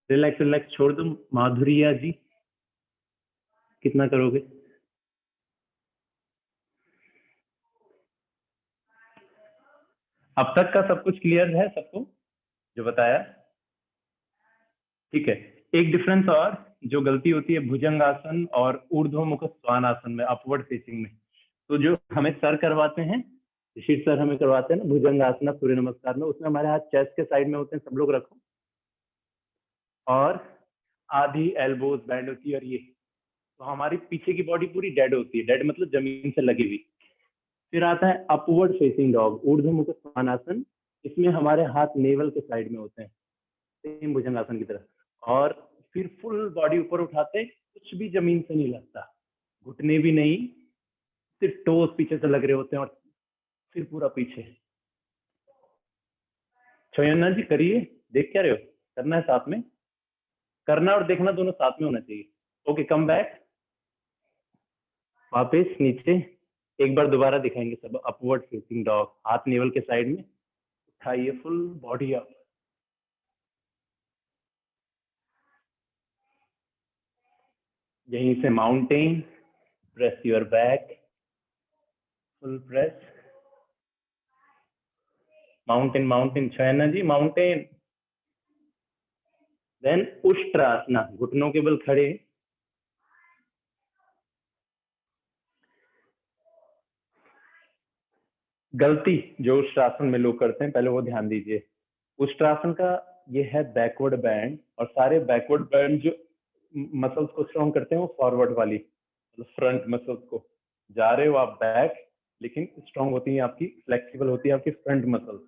रिलैक्स रिलैक्स छोड़ दो। माधुरिया जी कितना करोगे? अब तक का सब कुछ क्लियर है सबको जो बताया? ठीक है। एक डिफरेंस और जो गलती होती है भुजंगासन और ऊर्ध्वमुख स्वानासन में, अपवर्ड फेसिंग में, तो जो हमें सर करवाते हैं, ऋषि सर हमें करवाते हैं ना भुजंगासन सूर्य नमस्कार में, उसमें हमारे हाथ चेस्ट के साइड में होते हैं, सब लोग रखो, और आधी एल्बोज बैंड होती है, और ये तो हमारी पीछे की बॉडी पूरी डेड होती है, डेड मतलब जमीन से लगी हुई। फिर आता है अपवर्ड फेसिंग डॉग, ऊर्ध्वमुख स्वानासन, इसमें हमारे हाथ नेवल के साइड में होते हैं, सेम भुजंगासन की तरह, और फिर फुल बॉडी ऊपर उठाते, कुछ भी जमीन से नहीं लगता, घुटने भी नहीं, सिर्फ टोस पीछे से लग रहे होते हैं, और फिर पूरा पीछे। छोयन्ना जी करिए, देख क्या रहे हो? करना है साथ में, करना और देखना दोनों साथ में होना चाहिए। ओके, कम बैक, वापस नीचे, एक बार दोबारा दिखाएंगे सब, अपवर्ड फेसिंग डॉग, हाथ नेवल के साइड में उठाइए, फुल बॉडी अप, यहीं से mountain, press your back, full press, mountain mountain, छोयन्ना जी माउंटेन। देन उष्ट्रासना, घुटनों के बल खड़े, गलती जो उष्ट्रासन में लोग करते हैं पहले वो ध्यान दीजिए। उष्ट्रासन का ये है बैकवर्ड बैंड, और सारे बैकवर्ड बैंड जो मसल्स को स्ट्रॉन्ग करते हैं वो फॉरवर्ड वाली, मतलब फ्रंट मसल्स को, जा रहे हो आप बैक, लेकिन स्ट्रॉन्ग होती है आपकी, फ्लेक्सिबल होती है आपकी फ्रंट मसल्स।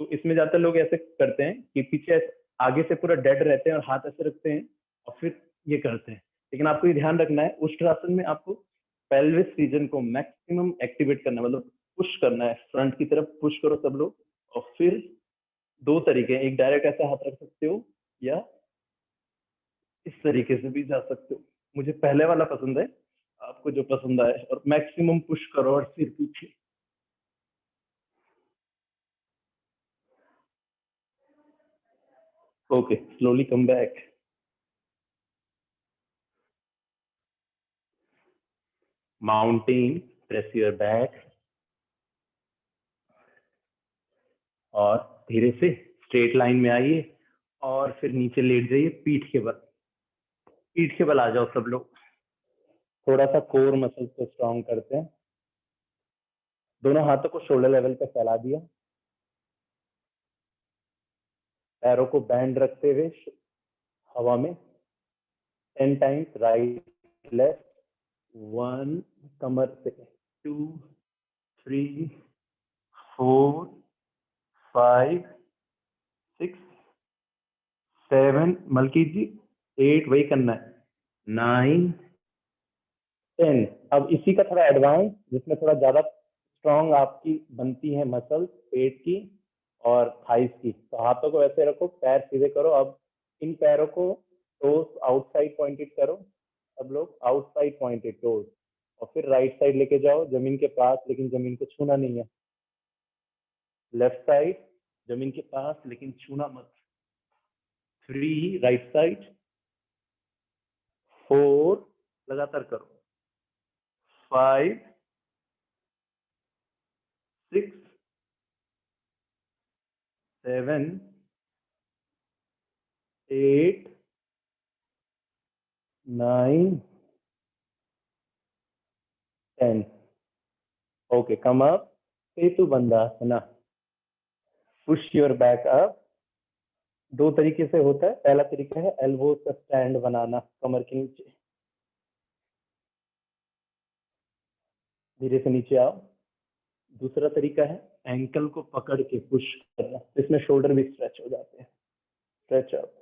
तो इसमें ज्यादातर लोग ऐसे करते हैं कि पीछे आगे से पूरा डेड रहते हैं और हाथ ऐसे रखते हैं और फिर ये करते हैं, लेकिन आपको ये ध्यान रखना है उष्ट्रासन में आपको पेल्विस रीजन को मैक्सिमम एक्टिवेट करना है, मतलब पुश करना है, फ्रंट की तरफ पुश करो सब लोग। और फिर दो तरीके हैं, एक डायरेक्ट ऐसा हाथ रख सकते हो, या इस तरीके से भी जा सकते हो, मुझे पहले वाला पसंद है, आपको जो पसंद आए, और मैक्सिमम पुश करो और फिर पीछे। Okay, slowly come back, mountain, press your back, और धीरे से स्ट्रेट लाइन में आइए, और फिर नीचे लेट जाइए, पीठ के बल, पीठ के बल आ जाओ सब लोग, थोड़ा सा कोर मसल्स को स्ट्रॉन्ग करते हैं। दोनों हाथों को शोल्डर लेवल पे फैला दिया, पैरों को बैंड रखते हुए हवा में 10 टाइम्स, राइट लेफ्ट, 1, कमर से, 2, 3, 4, 5, 6, 7, मलकीत जी 8, वही करना है, 9, 10। अब इसी का थोड़ा एडवांस, जिसमें थोड़ा ज्यादा स्ट्रॉन्ग आपकी बनती है मसल पेट की और थाइस की, तो हाथों को ऐसे रखो, पैर सीधे करो, अब इन पैरों को टोस आउटसाइड पॉइंटेड करो, सब लोग आउटसाइड पॉइंटेड टोस, और फिर राइट साइड लेके जाओ जमीन के पास, लेकिन जमीन को छूना नहीं है, लेफ्ट साइड जमीन के पास लेकिन छूना मत, 3, राइट साइड, 4, लगातार करो, 5, 6, 7, 8, 9, 10। Okay, come up, Setu Bandhasana, push your back up. दो तरीके से होता है, पहला तरीका है एल्बो का स्टैंड बनाना कमर के नीचे, धीरे से नीचे आओ। दूसरा तरीका है एंकल को पकड़ के पुश करना, इसमें शोल्डर भी स्ट्रेच हो जाते हैं, स्ट्रेच अप।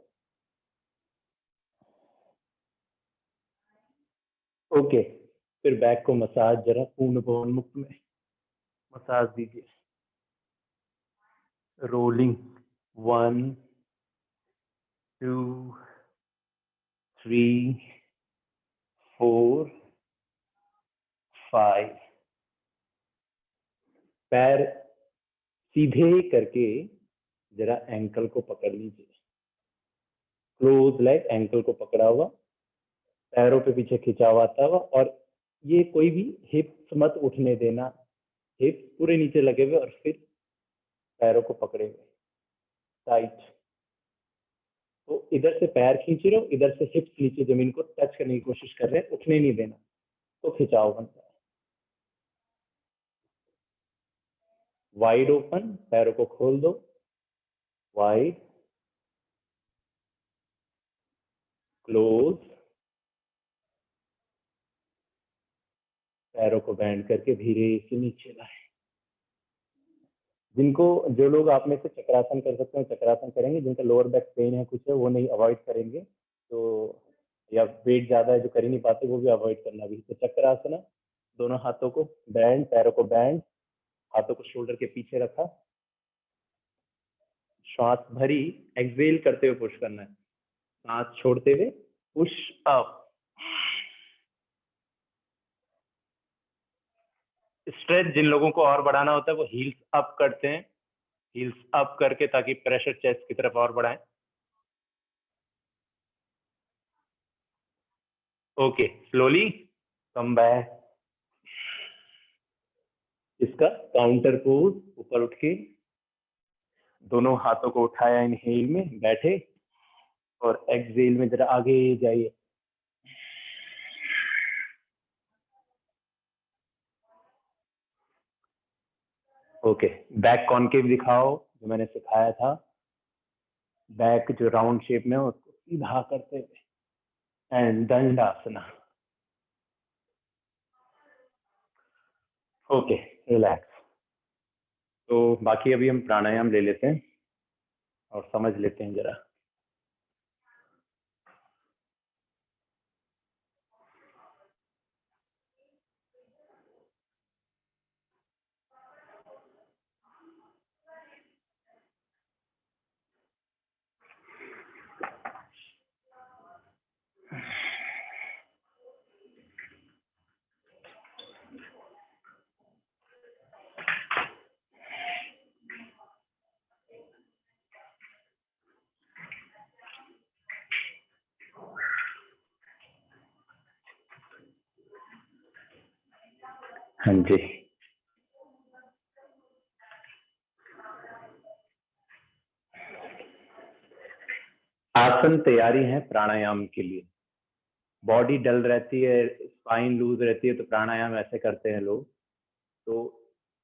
ओके, फिर बैक को मसाज जरा पूर्ण पवन मुक्त में मसाज दीजिए, रोलिंग, 1, 2, 3, 4, 5, पैर सीधे करके जरा एंकल को पकड़ लीजिए, क्लोज लेग, एंकल को पकड़ा हुआ, पैरों पे पीछे खिंचाव आता हुआ, और ये कोई भी हिप्स मत उठने देना, हिप्स पूरे नीचे लगे हुए और फिर पैरों को पकड़े हुए टाइट। तो इधर से पैर खींच रहे हो, इधर से हिप्स नीचे जमीन को टच करने की कोशिश कर रहे हैं, उठने नहीं देना, तो खिंचाव बनता है। वाइड ओपन, पैरों को खोल दो, वाइड, क्लोज, पैरों को बैंड करके धीरे से नीचे लाए। जिनको, जो लोग आप में से चक्रासन कर सकते हैं चक्रासन करेंगे, जिनका लोअर बैक पेन है कुछ है वो नहीं, अवॉइड करेंगे। तो या वेट ज्यादा है जो कर ही नहीं पाते वो भी अवॉइड करना भी। तो चक्रासन, दोनों हाथों को बैंड, पैरों को बैंड, हाथों को शोल्डर के पीछे रखा, श्वास भरी, एक्सेल करते हुए पुश करना है, सांस छोड़ते हुए पुश अप। स्ट्रेच जिन लोगों को और बढ़ाना होता है वो हील्स अप करते हैं, हील्स अप करके, ताकि प्रेशर चेस्ट की तरफ और बढ़ाएं। Okay, slowly come back. इसका काउंटर पोज, ऊपर उठ के दोनों हाथों को उठाया इनहेल में, बैठे, और एक्सहेल में जरा आगे जाइए। ओके, बैक कॉनकेव दिखाओ जो मैंने सिखाया था, बैक जो राउंड शेप में है उसको सीधा करते हुए, एंड दंडासना। Okay, relax. तो बाकी अभी हम प्राणायाम ले लेते हैं और समझ लेते हैं जरा। हाँ जी, आसन तैयारी है प्राणायाम के लिए। बॉडी डल रहती है, स्पाइन लूज रहती है, तो प्राणायाम ऐसे करते हैं लोग। तो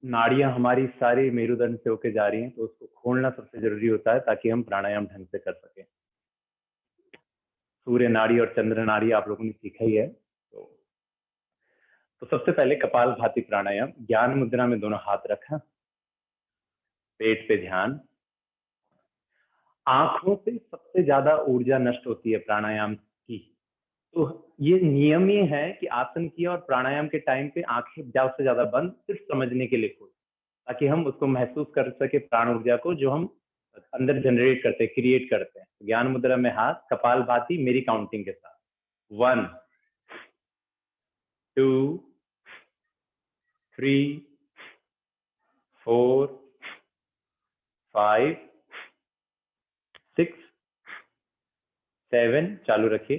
नाड़ियां हमारी सारी मेरुदंड से होके जा रही हैं, तो उसको खोलना सबसे जरूरी होता है ताकि हम प्राणायाम ढंग से कर सकें। सूर्य नाड़ी और चंद्र नाड़ी आप लोगों ने सीखा ही है। तो सबसे पहले कपाल भाती प्राणायाम, ज्ञान मुद्रा में दोनों हाथ रखा, पेट पे ध्यान। आंखों से सबसे ज्यादा ऊर्जा नष्ट होती है प्राणायाम की, तो ये नियम ये है कि आसन किया और प्राणायाम के टाइम पे आंखें ज्यादा से ज्यादा बंद, सिर्फ समझने के लिए खोल, ताकि हम उसको महसूस कर सके, प्राण ऊर्जा को जो हम अंदर जनरेट करते हैं, क्रिएट करते हैं। ज्ञान मुद्रा में हाथ, कपाल भाती, मेरी काउंटिंग के साथ, 1 2 3 4 5 6 7, चालू रखिए,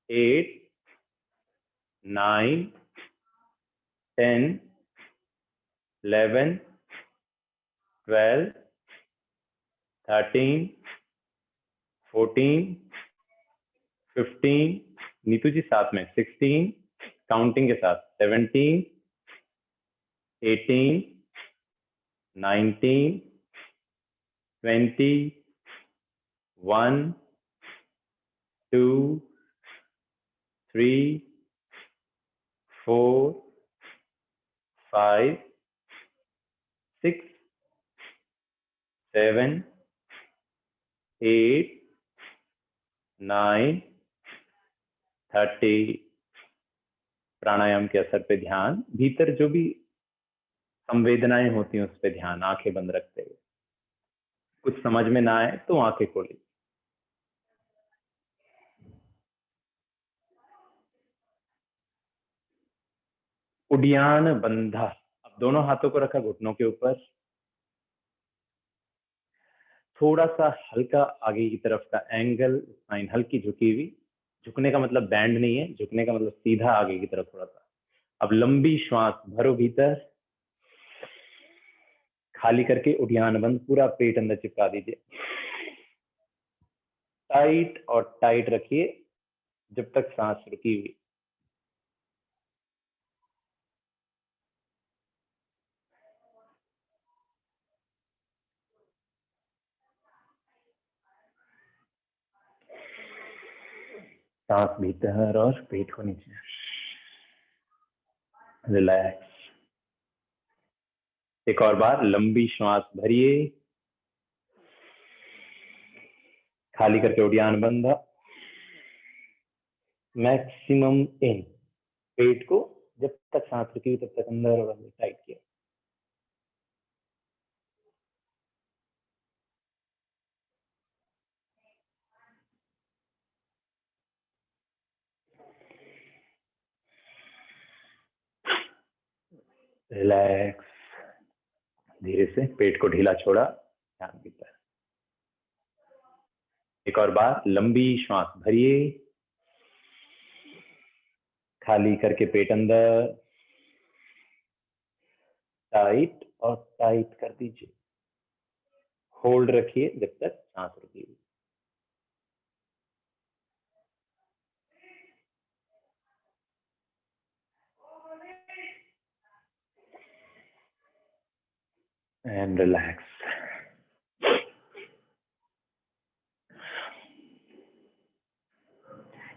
8 9 10 11 12 13 14 15, नीतू जी साथ में, 16, काउंटिंग के साथ, 17 18 19 20 1 2 3 4 5 6 7 8 9 30। प्राणायाम के असर पे ध्यान, भीतर जो भी संवेदनाएं होती हैं उस पर ध्यान, आंखें बंद रखते हुए। कुछ समझ में ना आए तो आंखें खोली। उडियान बंधा। अब दोनों हाथों को रखा घुटनों के ऊपर, थोड़ा सा हल्का आगे की तरफ का एंगल, स्पाइन हल्की झुकी हुई। झुकने का मतलब बैंड नहीं है, झुकने का मतलब सीधा आगे की तरफ थोड़ा सा। अब लंबी श्वास भरो भीतर, खाली करके उद्यान बंद, पूरा पेट अंदर चिपका दीजिए। टाइट और टाइट रखिए जब तक सांस रुकी हुई। सांस भीतर और पेट को नीचे। रिलैक्स। एक और बार लंबी श्वास भरिए, खाली करके उद्यान बंद। Maximum in. पेट को जब तक सांस रुकी तब तक अंदर और अंदर टाइट किया। रिलैक्स। धीरे से पेट को ढीला छोड़ा, ध्यान भीतर। एक और बार लंबी श्वास भरिए, खाली करके पेट अंदर, टाइट और टाइट कर दीजिए। होल्ड रखिए जब तक सांस रुकी हुई। And relax.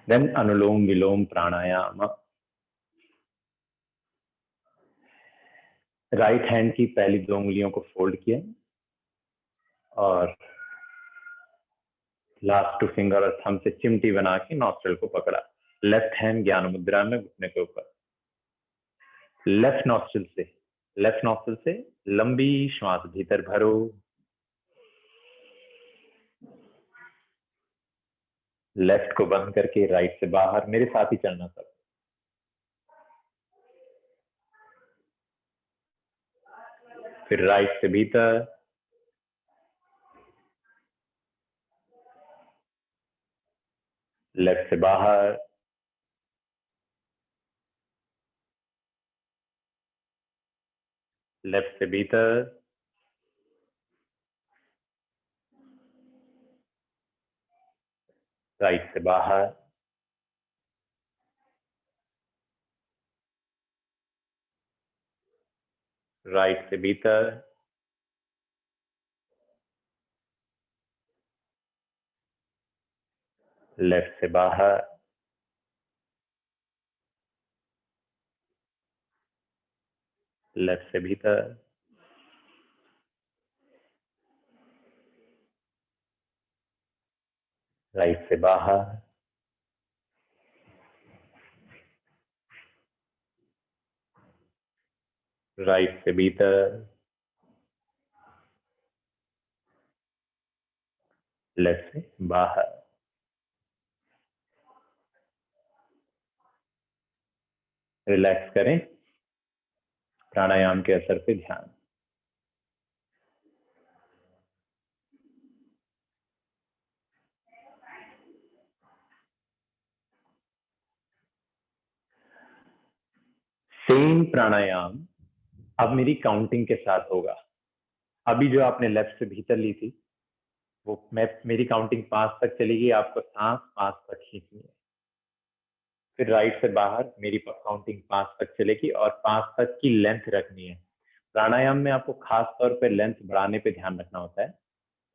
Then anulom vilom pranayama. Right hand की पहली 2 उंगलियों को फोल्ड किया और लास्ट 2 फिंगर और थंब से चिमटी बना के नॉस्ट्रल को पकड़ा। लेफ्ट हैंड ज्ञान मुद्रा में घुटने के ऊपर। लेफ्ट नॉस्ट्रल से लंबी श्वास भीतर भरो, लेफ्ट को बंद करके राइट से बाहर। मेरे साथ ही चलना सब। फिर राइट से भीतर, लेफ्ट से बाहर, लेफ्ट से भीतर, राइट से बाहर, राइट से भीतर, लेफ्ट से बाहर, लेफ्ट से भीतर, राइट से बाहर, राइट से भीतर, लेफ्ट से बाहर। रिलैक्स करें, प्राणायाम के असर पे ध्यान। सेम प्राणायाम अब मेरी काउंटिंग के साथ होगा। अभी जो आपने लेफ्ट से भीतर ली थी, वो मेरी काउंटिंग 5 तक चलेगी, आपको सांस 5 तक खींचनी है। फिर राइट से बाहर मेरी काउंटिंग 5 तक चलेगी और 5 तक की लेंथ रखनी है। प्राणायाम में आपको खास तौर पे लेंथ बढ़ाने पे ध्यान रखना होता है।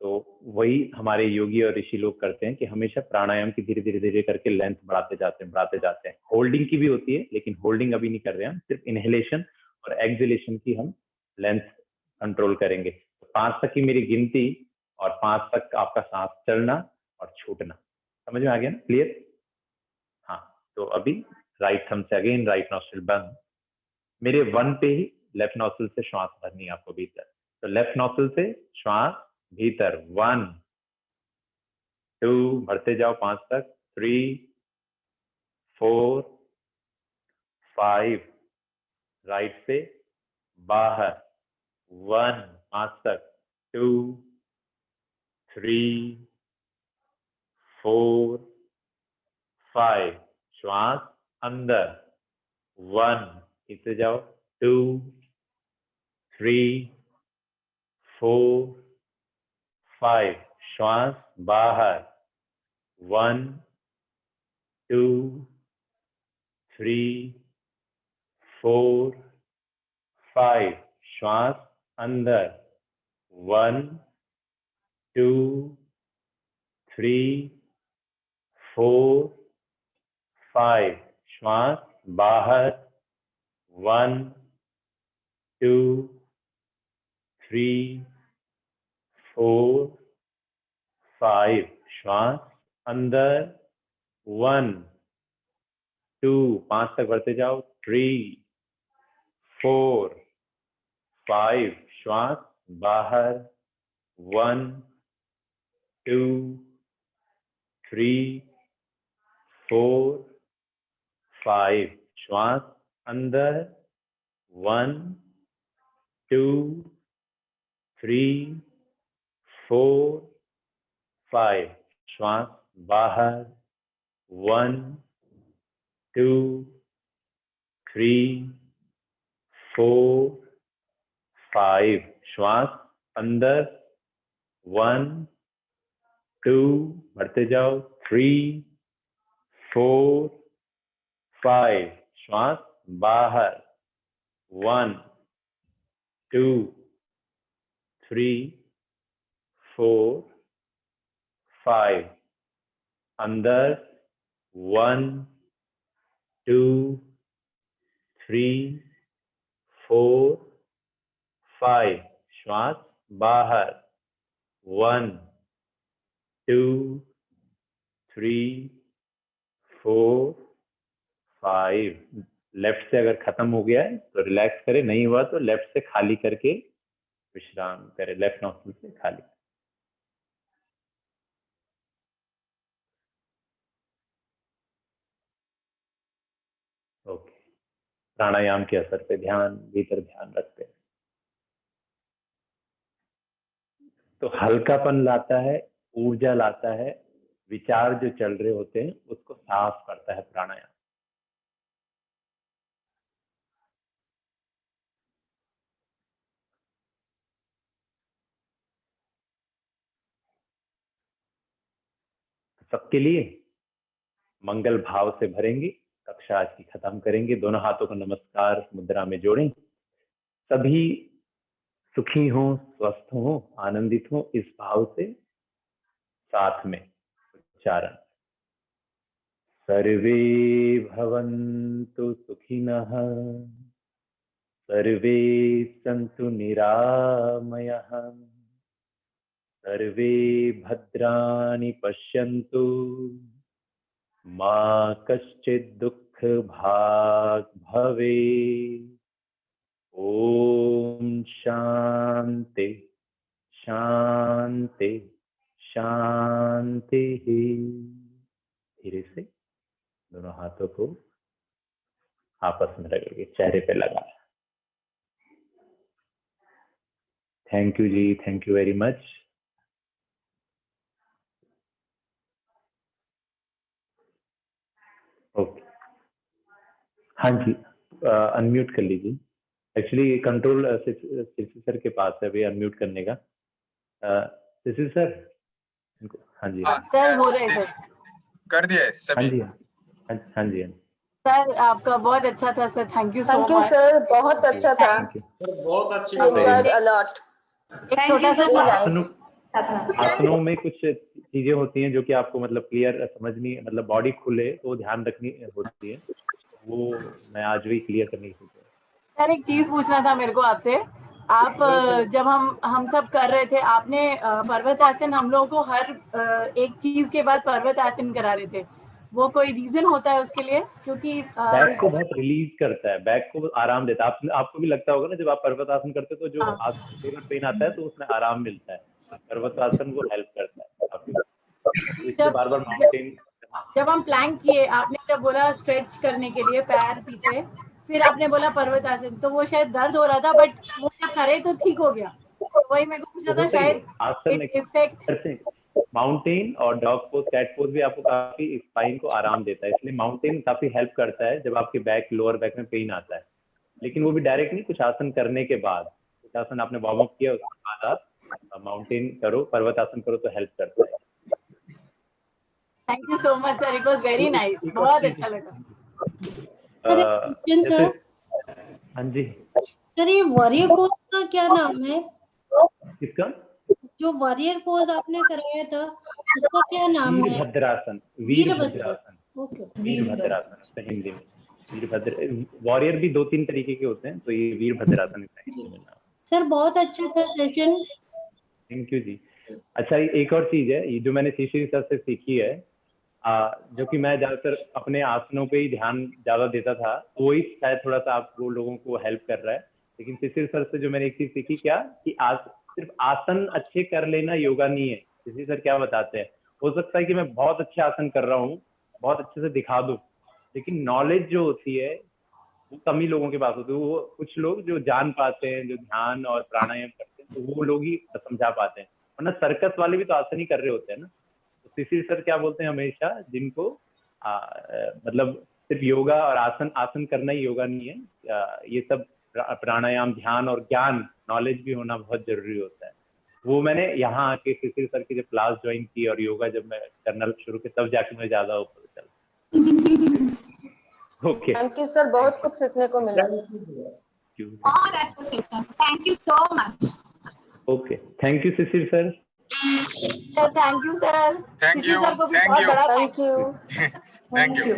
तो वही हमारे योगी और ऋषि लोग करते हैं कि हमेशा प्राणायाम की धीरे धीरे धीरे करके लेंथ बढ़ाते जाते हैं। होल्डिंग की भी होती है, लेकिन होल्डिंग अभी नहीं कर रहे हैं हम, सिर्फ इनहेलेशन और एक्सहेलेशन की हम लेंथ कंट्रोल करेंगे। तो 5 तक की मेरी गिनती और 5 तक आपका सांस चढ़ना और छूटना। समझ में आ गया ना? क्लियर? हाँ। तो अभी राइट थंब से अगेन राइट नॉस्ट्रिल बंद। मेरे 1 पे ही लेफ्ट नॉस्ट्रिल से श्वास भरनी है आपको भीतर। तो लेफ्ट नॉस्ट्रिल से श्वास भीतर 1 2, भरते जाओ 5 तक, 3 4 5, राइट से बाहर 1 5 तक, 2 3 4 5 श्वास अंदर 1 इसे जाओ 2 3 4 5 श्वास बाहर 1 2 3 4 5 श्वास अंदर 1 2 3 4 5 श्वास बाहर 1 2 3 4 5 श्वास अंदर 1 2 5 तक बढ़ते जाओ 3 4 5 श्वास बाहर 1 2 3 4 5 श्वास अंदर 1 2 3 4 5 श्वास बाहर 1 2 3 4 5 श्वास अंदर 1 2 बढ़ते जाओ 3 4 5 श्वास बाहर 1 2 3 4 5 अंदर 1 2 3 4 5 श्वास बाहर 1 2 3 4 5 लेफ्ट से अगर खत्म हो गया है तो रिलैक्स करें, नहीं हुआ तो लेफ्ट से खाली करके विश्राम करें, लेफ्ट नॉस्ट्रिल से खाली। ओके, प्राणायाम के असर पे ध्यान, भीतर ध्यान रखते हैं तो हल्कापन लाता है, ऊर्जा लाता है, विचार जो चल रहे होते हैं उसको साफ करता है प्राणायाम। सबके लिए मंगल भाव से भरेंगे, कक्षा आज की खत्म करेंगे। दोनों हाथों को नमस्कार मुद्रा में जोड़ें। सभी सुखी हो, स्वस्थ हो, आनंदित हो, इस भाव से साथ में उच्चारण। सर्वे भवन्तु सुखिनः, सर्वे सन्तु निरामयाः, सर्वे भद्राणि पश्यन्तु, मा कश्चित् दुःख भाग् भवेत्। ओम शांति शांति शांति। धीरे से दोनों हाथों को आपस में रगड़िए, चेहरे पे लगा। थैंक यू जी, thank you very much. Okay, हाँ जी, अनम्यूट कर लीजिए। एक्चुअली कंट्रोल सिरसी सर के पास है अभी अनम्यूट करने का। सिरसी सर, हाँ जी सर हो रहे सर, कर दिया सभी। हाँ जी हाँ जी सर आपका बहुत अच्छा था sir, thank you so much sir, बहुत अच्छा था, बहुत अच्छी अलॉट। एक छोटा सा आसनों में कुछ चीजें होती हैं जो कि आपको मतलब क्लियर समझनी, मतलब बॉडी खुले तो ध्यान रखनी होती है, वो मैं आज भी क्लियर करने की सोच रहा हूँ। सर एक चीज पूछना था मेरे को आपसे। आप जब हम सब कर रहे थे, आपने पर्वत आसन हम लोगों को हर एक चीज के बाद पर्वत आसन करा रहे थे, वो कोई रीजन होता है उसके लिए? क्योंकि बैक को बहुत रिलीज करता है, बैक को आराम देता है। आपको भी लगता होगा ना जब आप पर्वत आसन करते हो तो जो पेन आता है तो उसमें आराम मिलता है, पर्वत आसन वो हेल्प करता है आपको। इसलिए बार बार माउंटेन, जब हम प्लैंक किए, आपने जब बोला स्ट्रेच करने के लिए पैर पीछे, फिर आपने बोला पर्वत आसन, तो वो शायद दर्द हो रहा था, बट वो जब करे तो ठीक हो गया। वही मेरे को पूछा था शायद आसन इफेक्ट करते हैं। माउंटेन और डॉग पोज, कैट पोज भी आपको काफी स्पाइन को आराम देता है, इसलिए माउंटेन काफी हेल्प करता है जब आपके बैक, लोअर बैक में पेन आता है। लेकिन वो भी डायरेक्ट नहीं, कुछ आसन करने के बाद, कुछ आसन आपने वार्म अप किया उसके बाद आप माउंटेन करो, पर्वत आसन करो तो हेल्प करता है। Thank you so much sir, it was very nice, बहुत अच्छा लगा। हाँ जी सर, ये वॉरियर पोज का क्या नाम है? किसका? जो वॉरियर पोज आपने कराया था उसका क्या नाम है? वीरभद्रासन। वीरभद्रासन, ओके। वीरभद्रासन उसका हिंदी में वीरभद्र। वॉरियर भी 2-3 तरीके के होते हैं, तो ये वीरभद्रासन का हिंदी में नाम। सर बहुत अच्छा था सेशन। थैंक यू जी। अच्छा, एक और चीज है, ये जो मैंने शिशिर सर से सीखी है, जो कि मैं ज्यादातर अपने आसनों पे ही ध्यान ज्यादा देता था, वही शायद थोड़ा सा आपको लोगों को हेल्प कर रहा है। लेकिन शिशिर सर से जो मैंने एक चीज सीखी, क्या कि सिर्फ आसन अच्छे कर लेना योगा नहीं है। शिशिर सर क्या बताते हैं, हो सकता है कि मैं बहुत अच्छे आसन कर रहा हूँ, बहुत अच्छे से दिखा दूं, लेकिन नॉलेज जो होती है वो कम ही लोगों के पास होती है। वो कुछ लोग जो जान पाते हैं, जो ध्यान और प्राणायाम करते हैं, तो वो लोग ही समझा पाते हैं, वरना सर्कस वाले भी तो आसन ही कर रहे होते हैं ना। तो शिशिर सर क्या बोलते हैं हमेशा, जिनको मतलब सिर्फ योगा और आसन करना ही योगा नहीं है, ये सब प्राणायाम, ध्यान और ज्ञान, नॉलेज भी होना बहुत जरूरी होता है। वो मैंने यहाँ आके शिशिर सर की जब क्लास ज्वाइन की और योगा जब मैं करना शुरू किया, तब जाके मुझे ज्यादा ऊपर चला। ओके, थैंक यू सर, बहुत कुछ सीखने को मिला। Thank you so much. Okay, thank you Shishir sir. Sir thank you sir. Thank you. Sir को भी Thank बहुत you. बड़ा थैंक यू। Thank you.